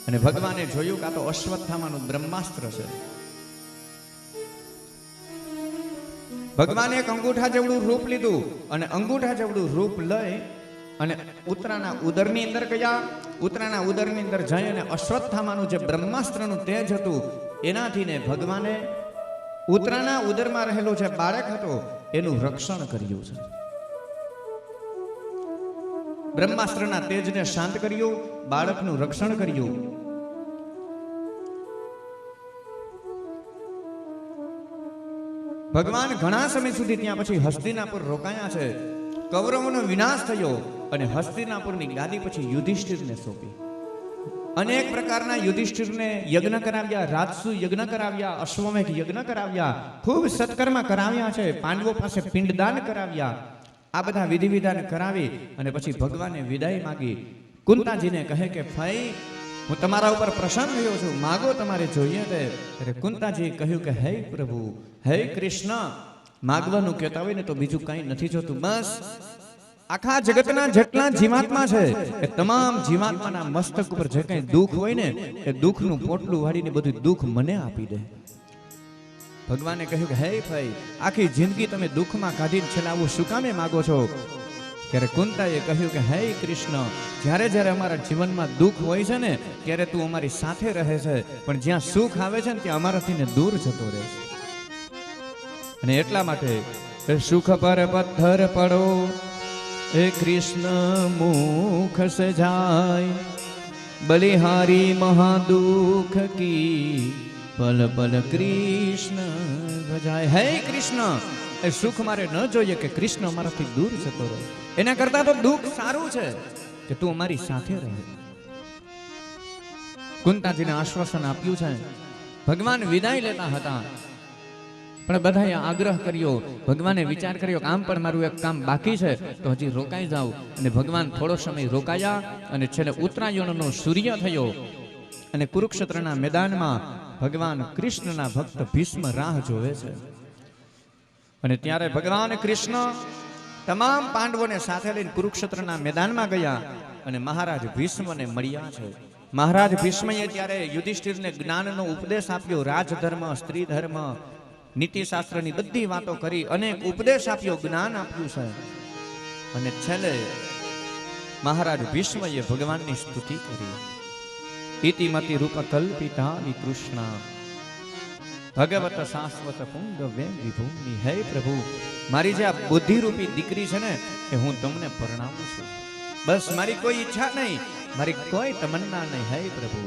અને ભગવાને જોયું કે આ તો અશ્વત્થામાનું બ્રહ્માસ્ત્ર છે. ભગવાને એક અંગૂઠા જેવડું રૂપ લીધું અને અંગૂઠા જેવડું રૂપ લઈ અને ઉત્તરાના ઉદરની અંદર ગયા. ઉત્તરાના ઉદરની અંદર જઈ અને અશ્વત્થામાનું જે બ્રહ્માસ્ત્રનું તેજ હતું એનાથી ને ભગવાને ઉત્તરાના ઉદરમાં રહેલો જે બાળક હતો એનું રક્ષણ કર્યું છે. બ્રહ્માસ્ત્રના તેજને શાંત કર્યું, બાળકનું રક્ષણ કર્યું. ભગવાન ઘણા સમય સુધી ત્યાં પછી હસ્તિનાપુર રોકાયા છે. કૌરવોનો વિનાશ થયો અને હસ્તિનાપુરની ગાદી પછી યુધિષ્ઠિરને સોંપી. અનેક પ્રકારના યુધિષ્ઠિરને યજ્ઞ કરાવ્યા, રાજસુ યજ્ઞ કરાવ્યા, અશ્વમેઘ યજ્ઞ કરાવ્યા, ખૂબ સત્કર્મ કરાવ્યા છે. પાંડવો પાસે પિંડદાન કરાવ્યા. આ બધા વિધિ વિધાન કરાવી અને પછી ભગવાને વિદાય માંગી. કુંતાજીને કહે કે ભાઈ, હું તમારા ઉપર પ્રસન્ન થયો છું, માગો તમારે જોઈએ તે. ત્યારે કુંતાજીએ કહ્યું કે હે પ્રભુ, હે કૃષ્ણ, માગવાનું કહેતા હોય ને તો બીજું કંઈ નથી જોતું. બસ આખા જગતના જેટલા જીવાત્મા છે એ તમામ જીવાત્માના મસ્તક ઉપર જે કંઈ દુઃખ હોય ને એ દુઃખનું પોટલું વાળીને બધું દુઃખ મને આપી દે. ભગવાને કહ્યું કે હે ભાઈ, આખી જિંદગી તમે દુઃખમાં કાઢીને છેલ્લે આવું શું કામે માગો છો? ત્યારે કુંતાએ કહ્યું કે હે કૃષ્ણ, જ્યારે જ્યારે અમારા જીવનમાં દુઃખ હોય છે ને ત્યારે તું અમારી સાથે રહે છે, પણ જ્યાં સુખ આવે છે ને ત્યાં અમારાથી દૂર જતો રહે છે. અને એટલા માટે સુખ પર પથ્થર પડો એ કૃષ્ણ મુખ સે જાય, બલિહારી મહાદુખ કી પલ પલ કૃષ્ણ ભજાય. હે કૃષ્ણ, એ સુખ મારે ન જોઈએ કે કૃષ્ણ અમારાથી દૂર જતો રહે. એના કરતા તો દુઃખ સારું છે કે તું અમારી સાથે રહે. કુંતાજીને આશ્વાસન આપ્યું છે. ભગવાન વિદાય લેતા હતા પણ બધાએ આગ્રહ કર્યો. ભગવાને વિચાર કર્યો કે આમ પણ મારું એક કામ બાકી છે તો હજી રોકાઈ જાવ. અને ભગવાન થોડો સમય રોકાયા અને છેલ્લે ઉત્તરાયણનો સૂર્ય થયો અને કુરુક્ષેત્રના મેદાનમાં ભગવાન કૃષ્ણના ભક્ત ભીષ્મ રાહ જોવે છે. અને ત્યારે ભગવાન કૃષ્ણ તમામ પાંડવોને સાથે લઈને કુરુક્ષેત્રના મેદાનમાં ગયા અને મહારાજ ભીષ્મને મળ્યા છે. મહારાજ ભીષ્મએ ત્યારે યુધિષ્ઠિરને જ્ઞાનનો ઉપદેશ આપ્યો. રાજધર્મ, સ્ત્રી ધર્મ, નીતિશાસ્ત્રની બધી વાતો કરી, અનેક ઉપદેશ આપ્યો, જ્ઞાન આપ્યું છે. અને છેલ્લે મહારાજ ભીષ્મએ ભગવાનની સ્તુતિ કરી. ઇતિમતિ રૂપ કલ્પિતા કૃષ્ણ ભગવત શાશ્વત પુંગ વિભૂમિ. હે પ્રભુ, મારી જે આ બુદ્ધિરૂપી દીકરી છે ને એ હું તમને પરણાવું છું. બસ મારી કોઈ ઈચ્છા નહીં, મારી કોઈ તમન્ના નહીં. હે પ્રભુ,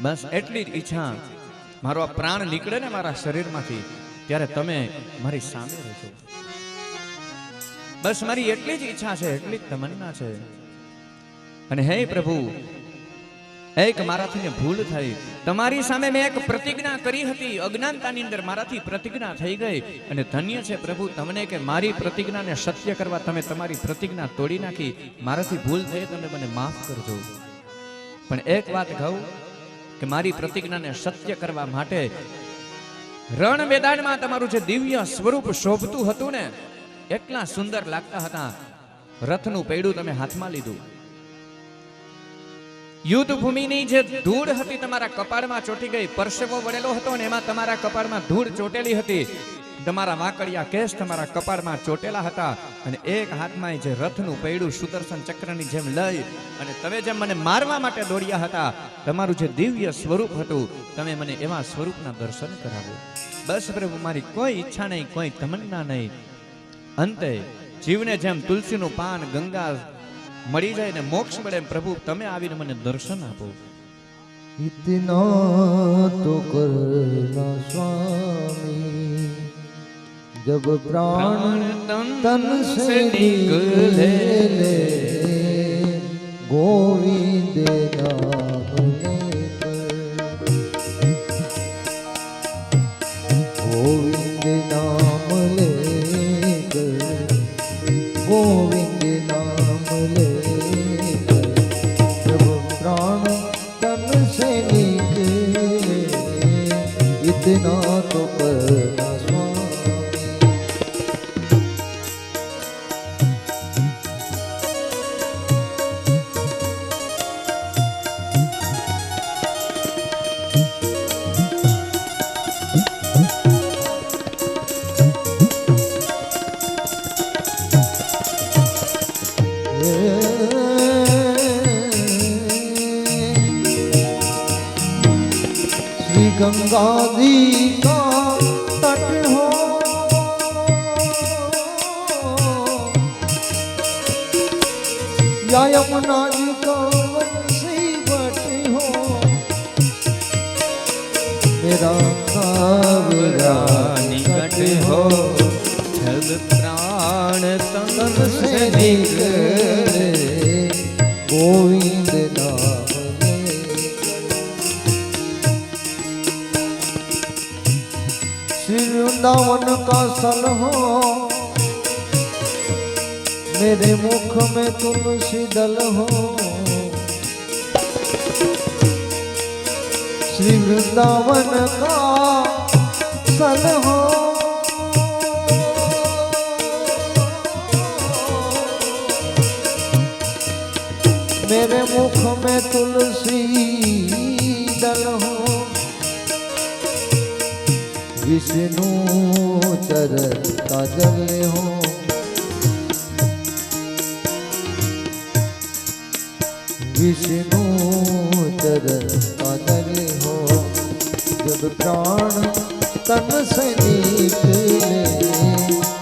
બસ એટલી જ ઈચ્છા. મારો આ પ્રાણ નીકળે ને મારા શરીરમાંથી ત્યારે તમે મારી સામે રહેજો. બસ મારી એટલી જ ઈચ્છા છે, એટલી જ તમન્ના છે. અને હે પ્રભુ, એક મારાથી ભૂલ થઈ. તમારી સામે મેં એક પ્રતિજ્ઞા કરી હતી, અજ્ઞાનતાની અંદર મારાથી પ્રતિજ્ઞા થઈ ગઈ. અને ધન્ય છે પ્રભુ તમને કે મારી પ્રતિજ્ઞાને સત્ય કરવા તમે તમારી પ્રતિજ્ઞા તોડી નાખી. મારાથી ભૂલ થઈ, તમે મને માફ કરજો. પણ એક વાત કહું કે મારી પ્રતિજ્ઞાને સત્ય કરવા માટે રણ મેદાનમાં તમારું જે દિવ્ય સ્વરૂપ શોભતું હતું ને, એટલા સુંદર લાગતા હતા. રથનું પૈડું તમે હાથમાં લીધું. યુદ્ધ ભૂમિની જે ધૂળ હતી તમારા કપાળમાં ચોટી ગઈ. પરસેવો વળેલો હતો અને એમાં તમારા કપાળમાં ધૂળ ચોટેલી હતી. તમારા વાકડિયા કેસ તમારા કપાળમાં ચોટેલા હતા. અને એક હાથમાં જે રથનું પૈડું સુદર્શન ચક્રની જેમ લઈ અને તમે જેમ મને મારવા માટે દોડ્યા હતા, તમારું જે દિવ્ય સ્વરૂપ હતું, તમે મને એવા સ્વરૂપના દર્શન કરાવો. બસ પ્રભુ, મારી કોઈ ઈચ્છા નહીં, કોઈ તમન્ના નહીં. અંતે જીવને જેમ તુલસીનું પાન, ગંગા મળી જાય ને મોક્ષ મળે, પ્રભુ તમે આવીને મને દર્શન આપો. इतना तो करना स्वामी, जब प्राण तन से निकले गोविंद नाम लेकर, गोविंद नाम लेकर, गोविंद नाम लेकर, जब प्राण तन से निकले इतना तो करना स्वामी. गंगा जी का तट हो या यमुना जी का वंशी बट हो, मेरा कावरा निकट जब प्राण तन तन से से निकले निकले गोविंद नाम श्री वृंदावन का सल हो मेरे मुख में तुलसी दल हो श्री वृंदावन का सल हो मेरे मुख में तुलसी दल हो विष्णु चरण का जल हो विष्णु चरण का जल हो जब प्राण तन से निकले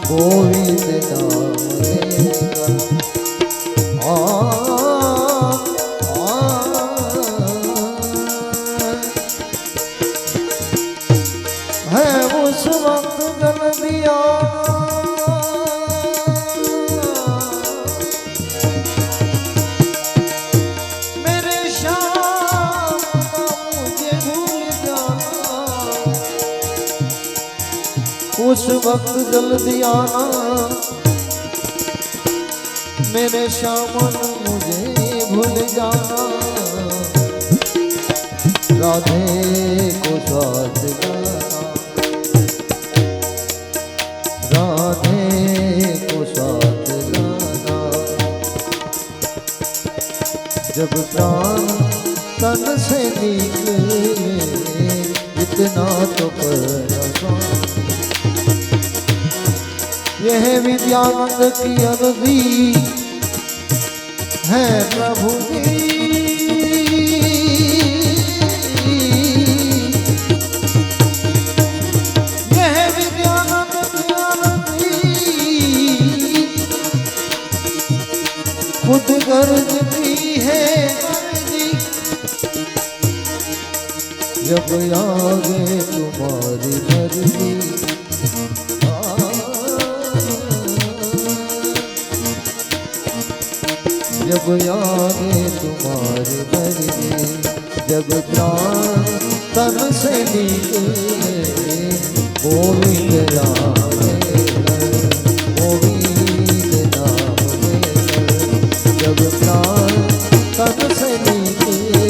गोविंद नाम लेकर है उस वक्त जल दिया मेरे श्याम मुझे भूल जाना उस वक्त जल दिया मेरे श्यामन मुझे भूल जाना राधे को साथ गाना राधे को साथ गाना जब प्राण तन से निकले इतना तो कर यह विद्यानंद की अर्जी है प्रभु जी यह विद्यानंद की अर्जी खुद गरजती है अर्जी जब आगे तुम्हारी मर्जी जब आगे तुम्हारी मर्जी जब प्राण तन से निकले गोविंद नाम लेकर गोविंद नाम लेकर जब प्राण तन से निकले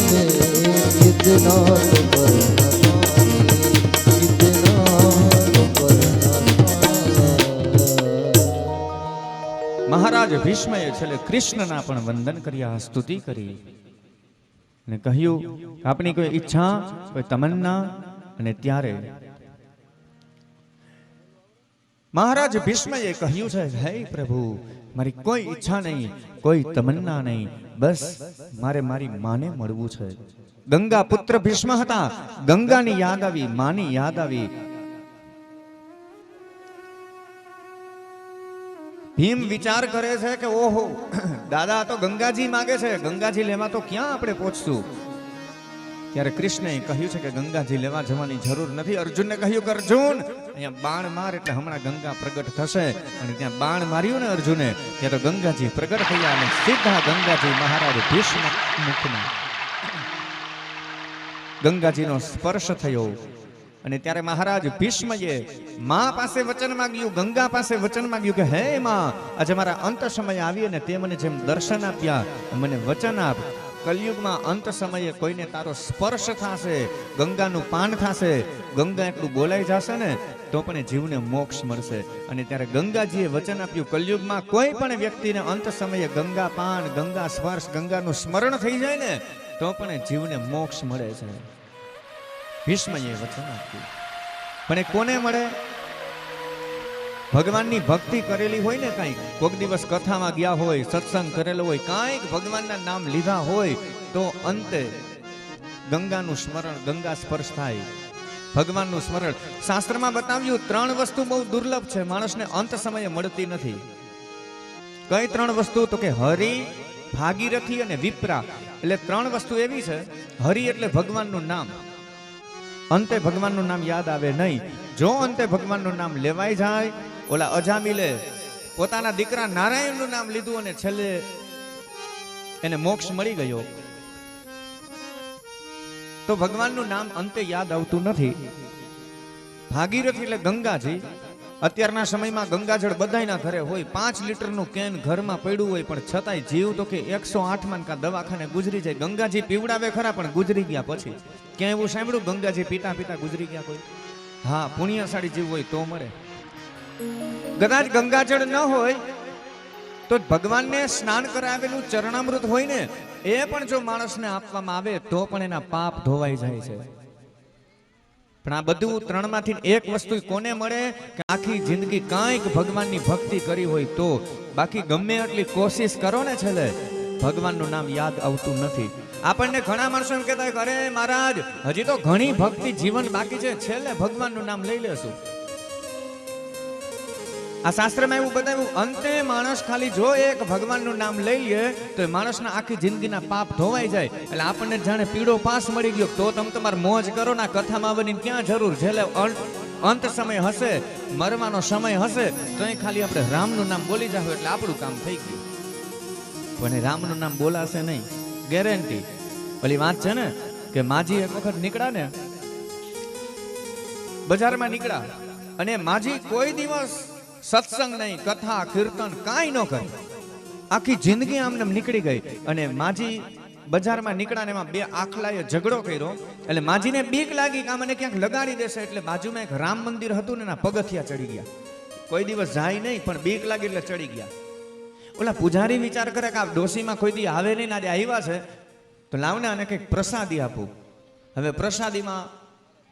इतना तो करना इतना तो करना મહારાજ ભીષ્મએ છેલ્લે કૃષ્ણના પણ વંદન કર્યા, સ્તુતિ કરી અને કહ્યું આપણી કોઈ ઈચ્છા કોઈ તમન્ના અને ત્યારે મહારાજ ભીષ્મએ કહ્યું છે હે પ્રભુ મારી કોઈ ઈચ્છા નહીં કોઈ તમન્ના નહીં બસ મારે મારી માને મળવું છે. ગંગા પુત્ર ભીષ્મ હતા, ગંગાની યાદ આવી, માની યાદ આવી. ભીમ વિચાર કરે છે કે ઓહો દાદા તો ગંગાજી માગે છે, ગંગાજી લેવા તો ક્યાં આપણે પહોંચશું. ત્યારે કૃષ્ણએ કહ્યું છે કે ગંગાજી લેવા જવાની જરૂર નથી. અર્જુનને કહ્યું કે અર્જુન અહીંયા બાણ માર એટલે હમણાં ગંગા પ્રગટ થશે. અને ત્યાં બાણ માર્યું ને અર્જુને ત્યાં તો ગંગાજી પ્રગટ થયા અને સીધા ગંગાજી મહારાજ ભીષ્મ મુખમાં ગંગાજીનો સ્પર્શ થયો. અને ત્યારે મહારાજ ભીષ્મએ માં પાસે વચન માંગ્યું, ગંગા પાસે વચન માંગ્યું કે હે માં આજે મારા અંત સમય આવી અને તે મને જેમ દર્શન આપ્યા મને વચન આપ. કલયુગમાં અંત સમયે કોઈને તારો સ્પર્શ થશે, ગંગાનું પાન થશે, ગંગા એટલું બોલાઈ જશે ને તો પણ જીવને મોક્ષ મળશે. અને ત્યારે ગંગાજીએ વચન આપ્યું કલયુગમાં કોઈ પણ વ્યક્તિને અંત સમયે ગંગા પાન, ગંગા સ્પર્શ, ગંગાનું સ્મરણ થઈ જાય ને તો પણ જીવને મોક્ષ મળે છે. ભીષ્મએ વચન આપ્યું. પણ એ કોને મળે? ભગવાનની ભક્તિ કરેલી હોય ને, કાંઈક કોઈક દિવસ કથામાં ગયા હોય, સત્સંગ કરેલો હોય, કાંઈક ભગવાનના નામ લીધા હોય તો અંતે ગંગાનું સ્મરણ, ગંગા સ્પર્શ થાય, ભગવાનનું સ્મરણ. શાસ્ત્રમાં બતાવ્યું 3 વસ્તુ બહુ દુર્લભ છે, માણસને અંત સમયે મળતી નથી. કઈ 3 વસ્તુ? તો કે હરિ, ભાગીરથી અને વિપ્રા. એટલે 3 વસ્તુ એવી છે. હરિ એટલે ભગવાનનું નામ, અંતે ભગવાનનું નામ યાદ આવે નહીં. જો અંતે ભગવાનનું નામ લેવાઈ જાય, ઓલા અજામિલે પોતાના દીકરા નારાયણનું નામ લીધું અને છેલ્લે એને મોક્ષ મળી ગયો, તો ભગવાનનું નામ અંતે યાદ આવતું નથી. ભાગીરથી એટલે ગંગાજી. અત્યારના સમયમાં ગંગાજળ બધાયના ઘરે હોય, 5 લીટરનું કેન ઘરમાં પડ્યું હોય, પણ છતાંય જીવ તો કે 108 માં કા દવાખાને ગુજરી જાય. ગંગાજી પીવડાવે ખરા, પણ ગુજરી ગયા પછી ક્યાં એવું સાંભળ્યું ગંગાજી પીતા પીતા ગુજરી ગયા કોઈ? હા, પુણ્યશાળી જીવ હોય તો મરે. કદાચ ગંગાજળ ન હોય તો ભગવાનને સ્નાન કરાવેલું ચરણામૃત હોય ને, એ પણ જો માણસને આપવામાં આવે તો પણ એના પાપ ધોવાઈ જાય છે. પણ આ બધું ત્રણમાંથી એક વસ્તુ કોને મળે કે આખી જિંદગી કાંઈક ભગવાનની ભક્તિ કરી હોય તો. બાકી ગમે એટલી કોશિશ કરો ને, છેલ્લે ભગવાનનું નામ યાદ આવતું નથી. આપણને ઘણા માણસો એમ કહેતા હોય, અરે મહારાજ હજી તો ઘણી ભક્તિ જીવન બાકી છે, છેલ્લે ભગવાનનું નામ લઈ લેશું. આ શાસ્ત્રમાં એવું બતાવ્યું, અંતે માણસ ખાલી જો એક ભગવાનનું નામ લઈ લે તો માણસના આખી જિંદગીના પાપ ધોવાઈ જાય. એટલે આપણને જાણે પીળો પાસ મળી ગયો, તો તમે તમારે મોજ કરો ના, કથામાં આવવાની ક્યાં જરૂર છે. અંત સમય હશે, મરવાનો સમય હશે, તો અહીં ખાલી આપણે રામનું નામ બોલી જાવ એટલે આપણું કામ થઈ ગયું. પણ રામનું નામ બોલાશે નહીં, ગેરંટી. ઓલી વાત છે ને કે માજી એક વખત નીકળ્યા ને, બજારમાં નીકળ્યા, અને માજી કોઈ દિવસ સત્સંગ નહીં, કથા કીર્તન કાંઈ ન કરે, આખી જિંદગી આમને નીકળી ગઈ. અને માજી બજારમાં નીકળ્યા ને એમાં બે આખલાએ ઝઘડો કર્યો. એટલે માજીને બીક લાગી કે આ મને ક્યાંક લગાડી દેશે, એટલે બાજુમાં એક રામ મંદિર હતું ને એના પગથિયા ચડી ગયા. કોઈ દિવસ જાય નહીં, પણ બીક લાગી એટલે ચડી ગયા. ઓલા પૂજારી વિચાર કરે કે આ ડોશીમાં કોઈ દી આવે નહીં, આજે આવ્યા છે તો લાવને આને કંઈક પ્રસાદી આપું. હવે પ્રસાદીમાં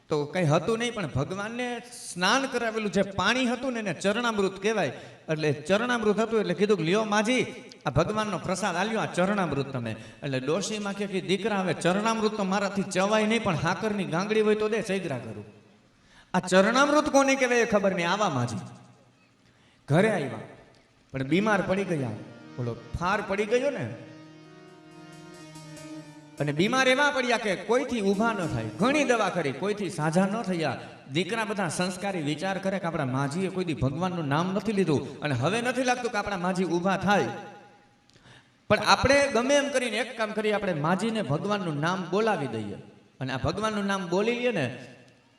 તો કઈ હતું નહીં, પણ ભગવાનને સ્નાન કરાવેલું જે પાણી હતું ને એને ચરણામૃત કહેવાય. એટલે ચરણામૃત હતું એટલે કીધું કે લ્યો માજી, આ ભગવાનનો પ્રસાદ આલ્યો, આ ચરણામૃત તમે. એટલે ડોશીમાં કે દીકરા હવે ચરણામૃત તો મારાથી ચવાય નહીં, પણ હાકરની ગાંગડી હોય તો દે, ચૈગરા કરું. આ ચરણામૃત કોને કહેવાય ખબર નહીં. આવા માજી ઘરે આવ્યા, પણ બીમાર પડી ગયા, બોલો ફાર પડી ગયો ને, અને બીમાર એવા પડ્યા કે કોઈથી ઊભા ન થાય. ઘણી દવા કરી, કોઈથી સાજા ન થયા. દીકરા બધા સંસ્કારી વિચાર કરે કે આપણા માજીએ કોઈ દી ભગવાનનું નામ નથી લીધું, અને હવે નથી લાગતું કે આપણા માજી ઊભા થાય. પણ આપણે ગમે એમ કરીને એક કામ કરીએ, આપણે માજીને ભગવાનનું નામ બોલાવી દઈએ, અને આ ભગવાનનું નામ બોલી લઈએ ને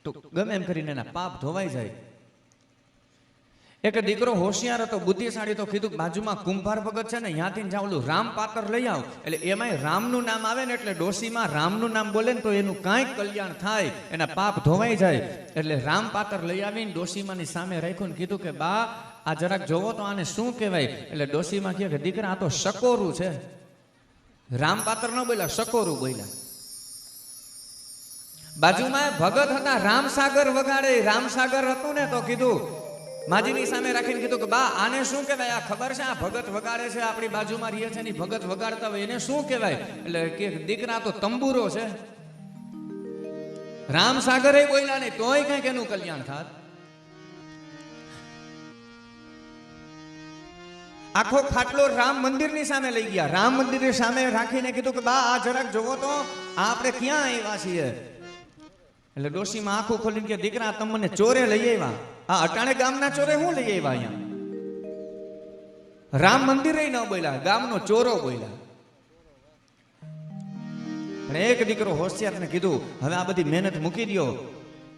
તો ગમે એમ કરીને એના પાપ ધોવાઈ જાય. એક દીકરો હોશિયાર હતો, બુદ્ધિશાળી, તો કીધું બાજુમાં કુંભાર ભગત છે ને, ત્યાંથી જાવ ઓલું રામ પાત્ર લઈ આવ. એટલે એમાંય રામનું નામ આવે ને, એટલે ડોશીમાં રામનું નામ બોલે ને તો એનું કાંઈક કલ્યાણ થાય, એના પાપ ધોવાઈ જાય. એટલે રામ પાત્ર લઈ આવીને ડોશીમાની સામે રાખ્યું ને કીધું કે બા આ જરાક જોવો તો આને શું કહેવાય. એટલે ડોશીમાં કહે કે દીકરા આ તો શકોરું છે. રામ પાત્ર ન બોલ્યા, શકોરું બોલ્યા. બાજુમાં ભગત હતા, રામસાગર વગાડે. રામસાગર હતું ને તો કીધું, માજીની સામે રાખીને કીધું કે બા આને શું કહેવાય? આ ખબર છે, આ ભગત વગાડે છે, આપણી બાજુમાં રહે છે ને ભગત વગાડતા હોય, એને શું કહેવાય? એટલે કે દીકરા તો તંબુરો છે. રામસાગરે બોલ્યા નહીં તોય કઈક એનું કલ્યાણ થાત. આખો ખાટલો રામ મંદિરની સામે લઈ ગયા. રામ મંદિરની સામે રાખીને કીધું કે બા આ જરાક જોવો તો આપણે ક્યાં આવ્યા છીએ. એટલે ડોશીમાં આંખો ખોલીને કે દીકરા તમને ચોરે લઈ આવ્યા. આ અટાણે ગામના ચોરે હું લઈ આવ્યા અહીંયા? રામ મંદિરે ન બોલ્યા, ગામનો ચોરો બોલ્યા. પણ એક દીકરો હોશિયાર ને કીધું હવે આ બધી મહેનત મૂકી દો.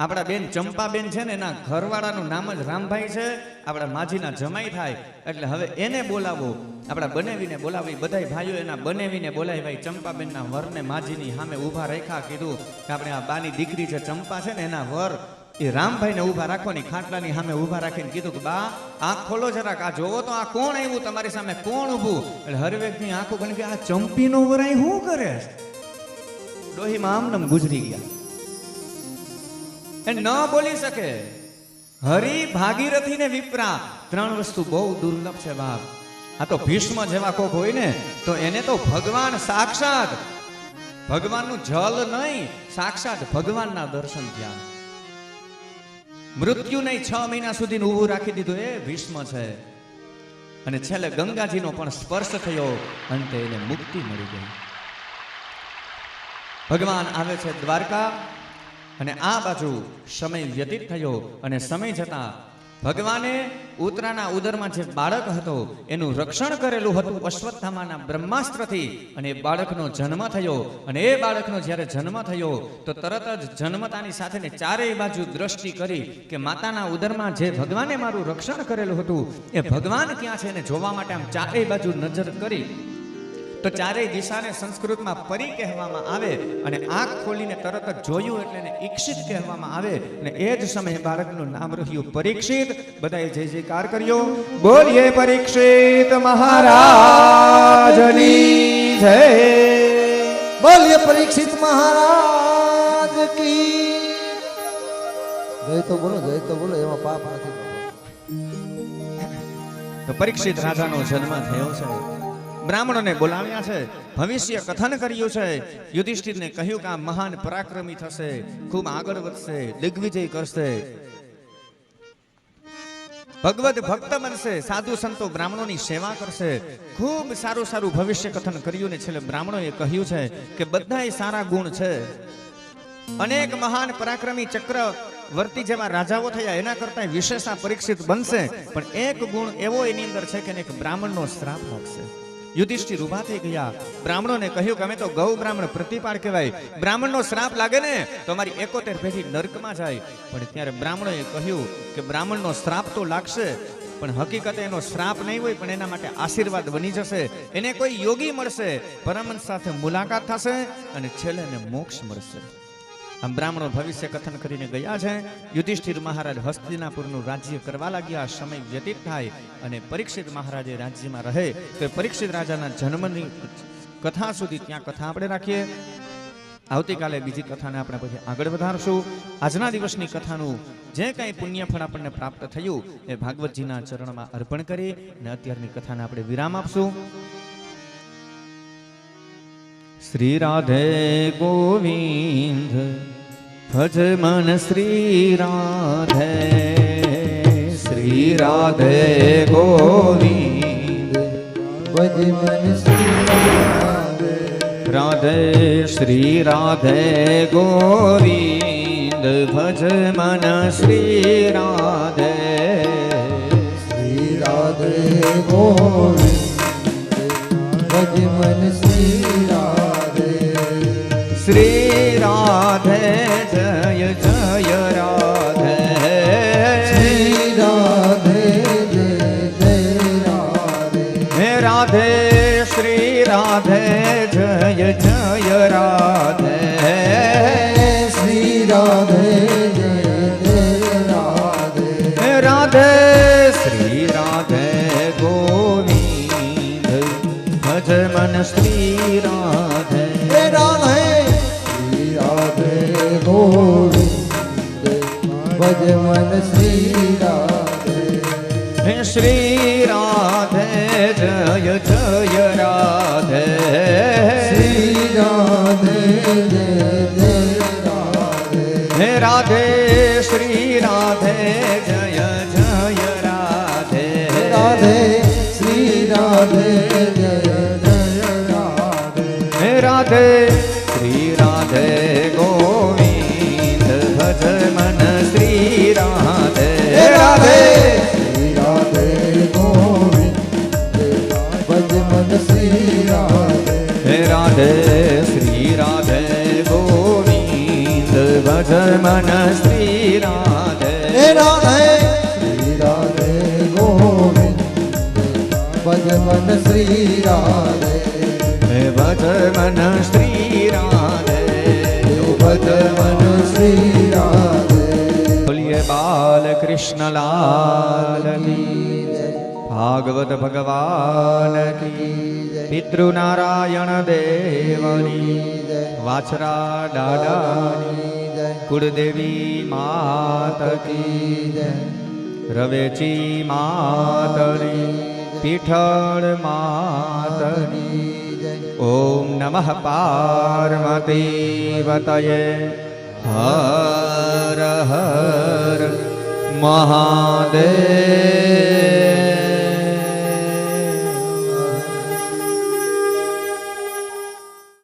આપણા બેન ચંપાબેન છે ને, એના ઘરવાળાનું નામ જ રામભાઈ છે, આપણા માજીના જમાઈ થાય. એટલે હવે એને બોલાવો, આપણા બનેવીને બોલાવી. બધા ભાઈઓ એના બનેવીને બોલાવી. ભાઈ ચંપાબેનના વરને માજીની સામે ઊભા રાખ્યા. કીધું કે આપણે આ બાની દીકરી છે ચંપા છે ને, એના વર એ રામભાઈને ઊભા રાખવાની. ખાટલાની સામે ઊભા રાખીને કીધું કે બા આંખ ખોલો જરાક, આ જોવો તો આ કોણ આવ્યું તમારી સામે, કોણ ઊભું? એટલે હરવેકની આંખો ગણી કે આ ચંપીનો વરાય શું કરે? ડોહીમાં આમનમ ગુજરી ગયા. એ ન બોલી શકે. હરિ, ભાગીરથી ને વિપ્રા, ત્રણ વસ્તુ બહુ દુર્લભ છે બાપ. આ તો ભીષ્મ જેવા કોક હોય ને તો એને તો ભગવાન સાક્ષાત, ભગવાનનું જલ નહીં, સાક્ષાત ભગવાનના દર્શન થયા. મૃત્યુ નહીં, 6 મહિના સુધી ઊભું રાખી દીધું એ ભીષ્મ છે. અને છેલ્લે ગંગાજીનો પણ સ્પર્શ થયો, અંતે એને મુક્તિ મળી ગઈ. ભગવાન આવે છે દ્વારકા, અને આ બાજુ સમય વ્યતીત થયો અને સમય જતા ભગવાને ઉત્તરાના ઉદરમાં જે બાળક હતો એનું રક્ષણ કરેલું હતું અશ્વત્થામાના બ્રહ્માસ્ત્રથી, અને એ બાળકનો જન્મ થયો. અને એ બાળકનો જ્યારે જન્મ થયો તો તરત જ જન્મતાની સાથે ને ચારેય બાજુ દ્રષ્ટિ કરી કે માતાના ઉદરમાં જે ભગવાને મારું રક્ષણ કરેલું હતું એ ભગવાન ક્યાં છે એને જોવા માટે આમ ચારેય બાજુ નજર કરી તો ચારેય દિશાને સંસ્કૃતમાં પરી કહેવામાં આવે, અને આંખ ખોલીને તરત જ જોયું એટલે એને ઈક્ષિત કહેવામાં આવે. અને એ જ સમયે બાળકનું નામ રહ્યું પરીક્ષિત. બધાએ જય જયકાર કર્યો. બોલીએ પરીક્ષિત મહારાજની જય. બોલીએ પરીક્ષિત મહારાજ કી જય. તો બોલો, જય તો બોલો, એમાં પાપ નથી. તો પરીક્ષિત રાજાનો જન્મ થયો છે. બ્રાહ્મણોને બોલાવ્યા છે, ભવિષ્ય કથન કર્યું છે. યુધિષ્ઠિરને કહ્યું કે આ મહાન પરાક્રમી થશે, ખૂબ આગળ વધશે, દિગ્વિજય કરશે, ભગવદ ભક્ત બનશે, સાધુ સંતો બ્રાહ્મણોની સેવા કરશે. ખૂબ સારું સારું ભવિષ્ય કથન કર્યું ને છેલ્લે બ્રાહ્મણોએ કહ્યું છે કે બધાય સારા ગુણ છે, અનેક મહાન પરાક્રમી ચક્ર વર્તી જેવા રાજાઓ થયા એના કરતા વિશેષ આ પરીક્ષિત બનશે. પણ એક ગુણ એવો એની અંદર છે કે એક બ્રાહ્મણનો શ્રાપ લાગશે. યુધિષ્ઠિર ઉભા થઈ ગયા, બ્રાહ્મણોને કહ્યું કે અમે તો ગૌ બ્રાહ્મણ પ્રતિપાળ કહેવાય, બ્રાહ્મણનો શ્રાપ લાગે ને તો અમારી 71 પેઢી નરકમાં જાય. પણ ત્યારે બ્રાહ્મણોએ કહ્યું કે બ્રાહ્મણનો શ્રાપ તો લાગશે પણ હકીકતે એનો શ્રાપ નહીં હોય, પણ એના માટે આશીર્વાદ બની જશે. એને કોઈ યોગી મળશે, પરમહંસ સાથે મુલાકાત થશે અને છેલ્લે એને મોક્ષ મળશે. આમ બ્રાહ્મણો ભવિષ્ય કથન કરીને ગયા છે. યુધિષ્ઠિર મહારાજ હસ્તિનાપુરનું રાજ્ય કરવા લાગ્યા. સમય વ્યતીત થાય અને પરીક્ષિત મહારાજે રાજ્યમાં રહે. તો પરીક્ષિત રાજાના જન્મની કથા સુધી ત્યાં કથા આપણે રાખીએ. આવતીકાલે બીજી કથાને આપણે પછી આગળ વધારશું. આજના દિવસની કથાનું જે કંઈ પુણ્યફળ આપણને પ્રાપ્ત થયું એ ભાગવતજીના ચરણમાં અર્પણ કરી અને અત્યારની કથાને આપણે વિરામ આપશું. શ્રી રાધે ગોવિંદ ભજ મન શ્રી રાધે. શ્રી રાધે ગોવિંદ ભજ મન શ્રી રાધે. રાધે શ્રી રાધે ગોવિંદ ભજ મન શ્રી રાધે. શ્રી રાધે ગોવિંદ ભજ મન શ્રી રાધે. શ્રી રાધે જય જય રાધે. શ્રી રાધે જય જય રાધે. હે રાધે શ્રી રાધે જય જય રાધે. શ્રી રાધે જય જય રાધે. હે રાધે શ્રી રાધે ગોવિંદ ભજ મન શ્રી રાધે. હે રાધે શ્રી રાધે ગોવિંદ ભજ મન શ્રી રાધે. હે શ્રી રાધે જય જય રાધે. શ્રી રાધે જય જય રાધે. હે રાધે શ્રી રાધે જય જય રાધે. રાધે શ્રી રાધે જય જય રાધે. હે રાધે શ્રી રાધે ગોવિંદ ભજ મન શ્રી રાધે. હે રાધે શ્રી રાધે ગોવિંદ ભજ મન શ્રી રાધે. હે રાધે શ્રી રાધે ગોવિંદ ભજ મન શ્રી રાધે. હે રાધે શ્રી રાધે ગોવિંદ ભજ મન શ્રી રાધે. હે ભજ મન શ્રી રાધે. ભજ મન શ્રી રાધે. બોલીએ બાલ કૃષ્ણ લાલ કી જય. ભાગવત ભગવાન કી જય. પિતૃ નારાયણ દેવની જય. વાછરા દાદાની જય. કુળદેવી માત કી જય. રવેચી માતની પીઠળ માતની. ઓમ નમઃ પાર્વતી વતયે. હર હર મહાદેવ.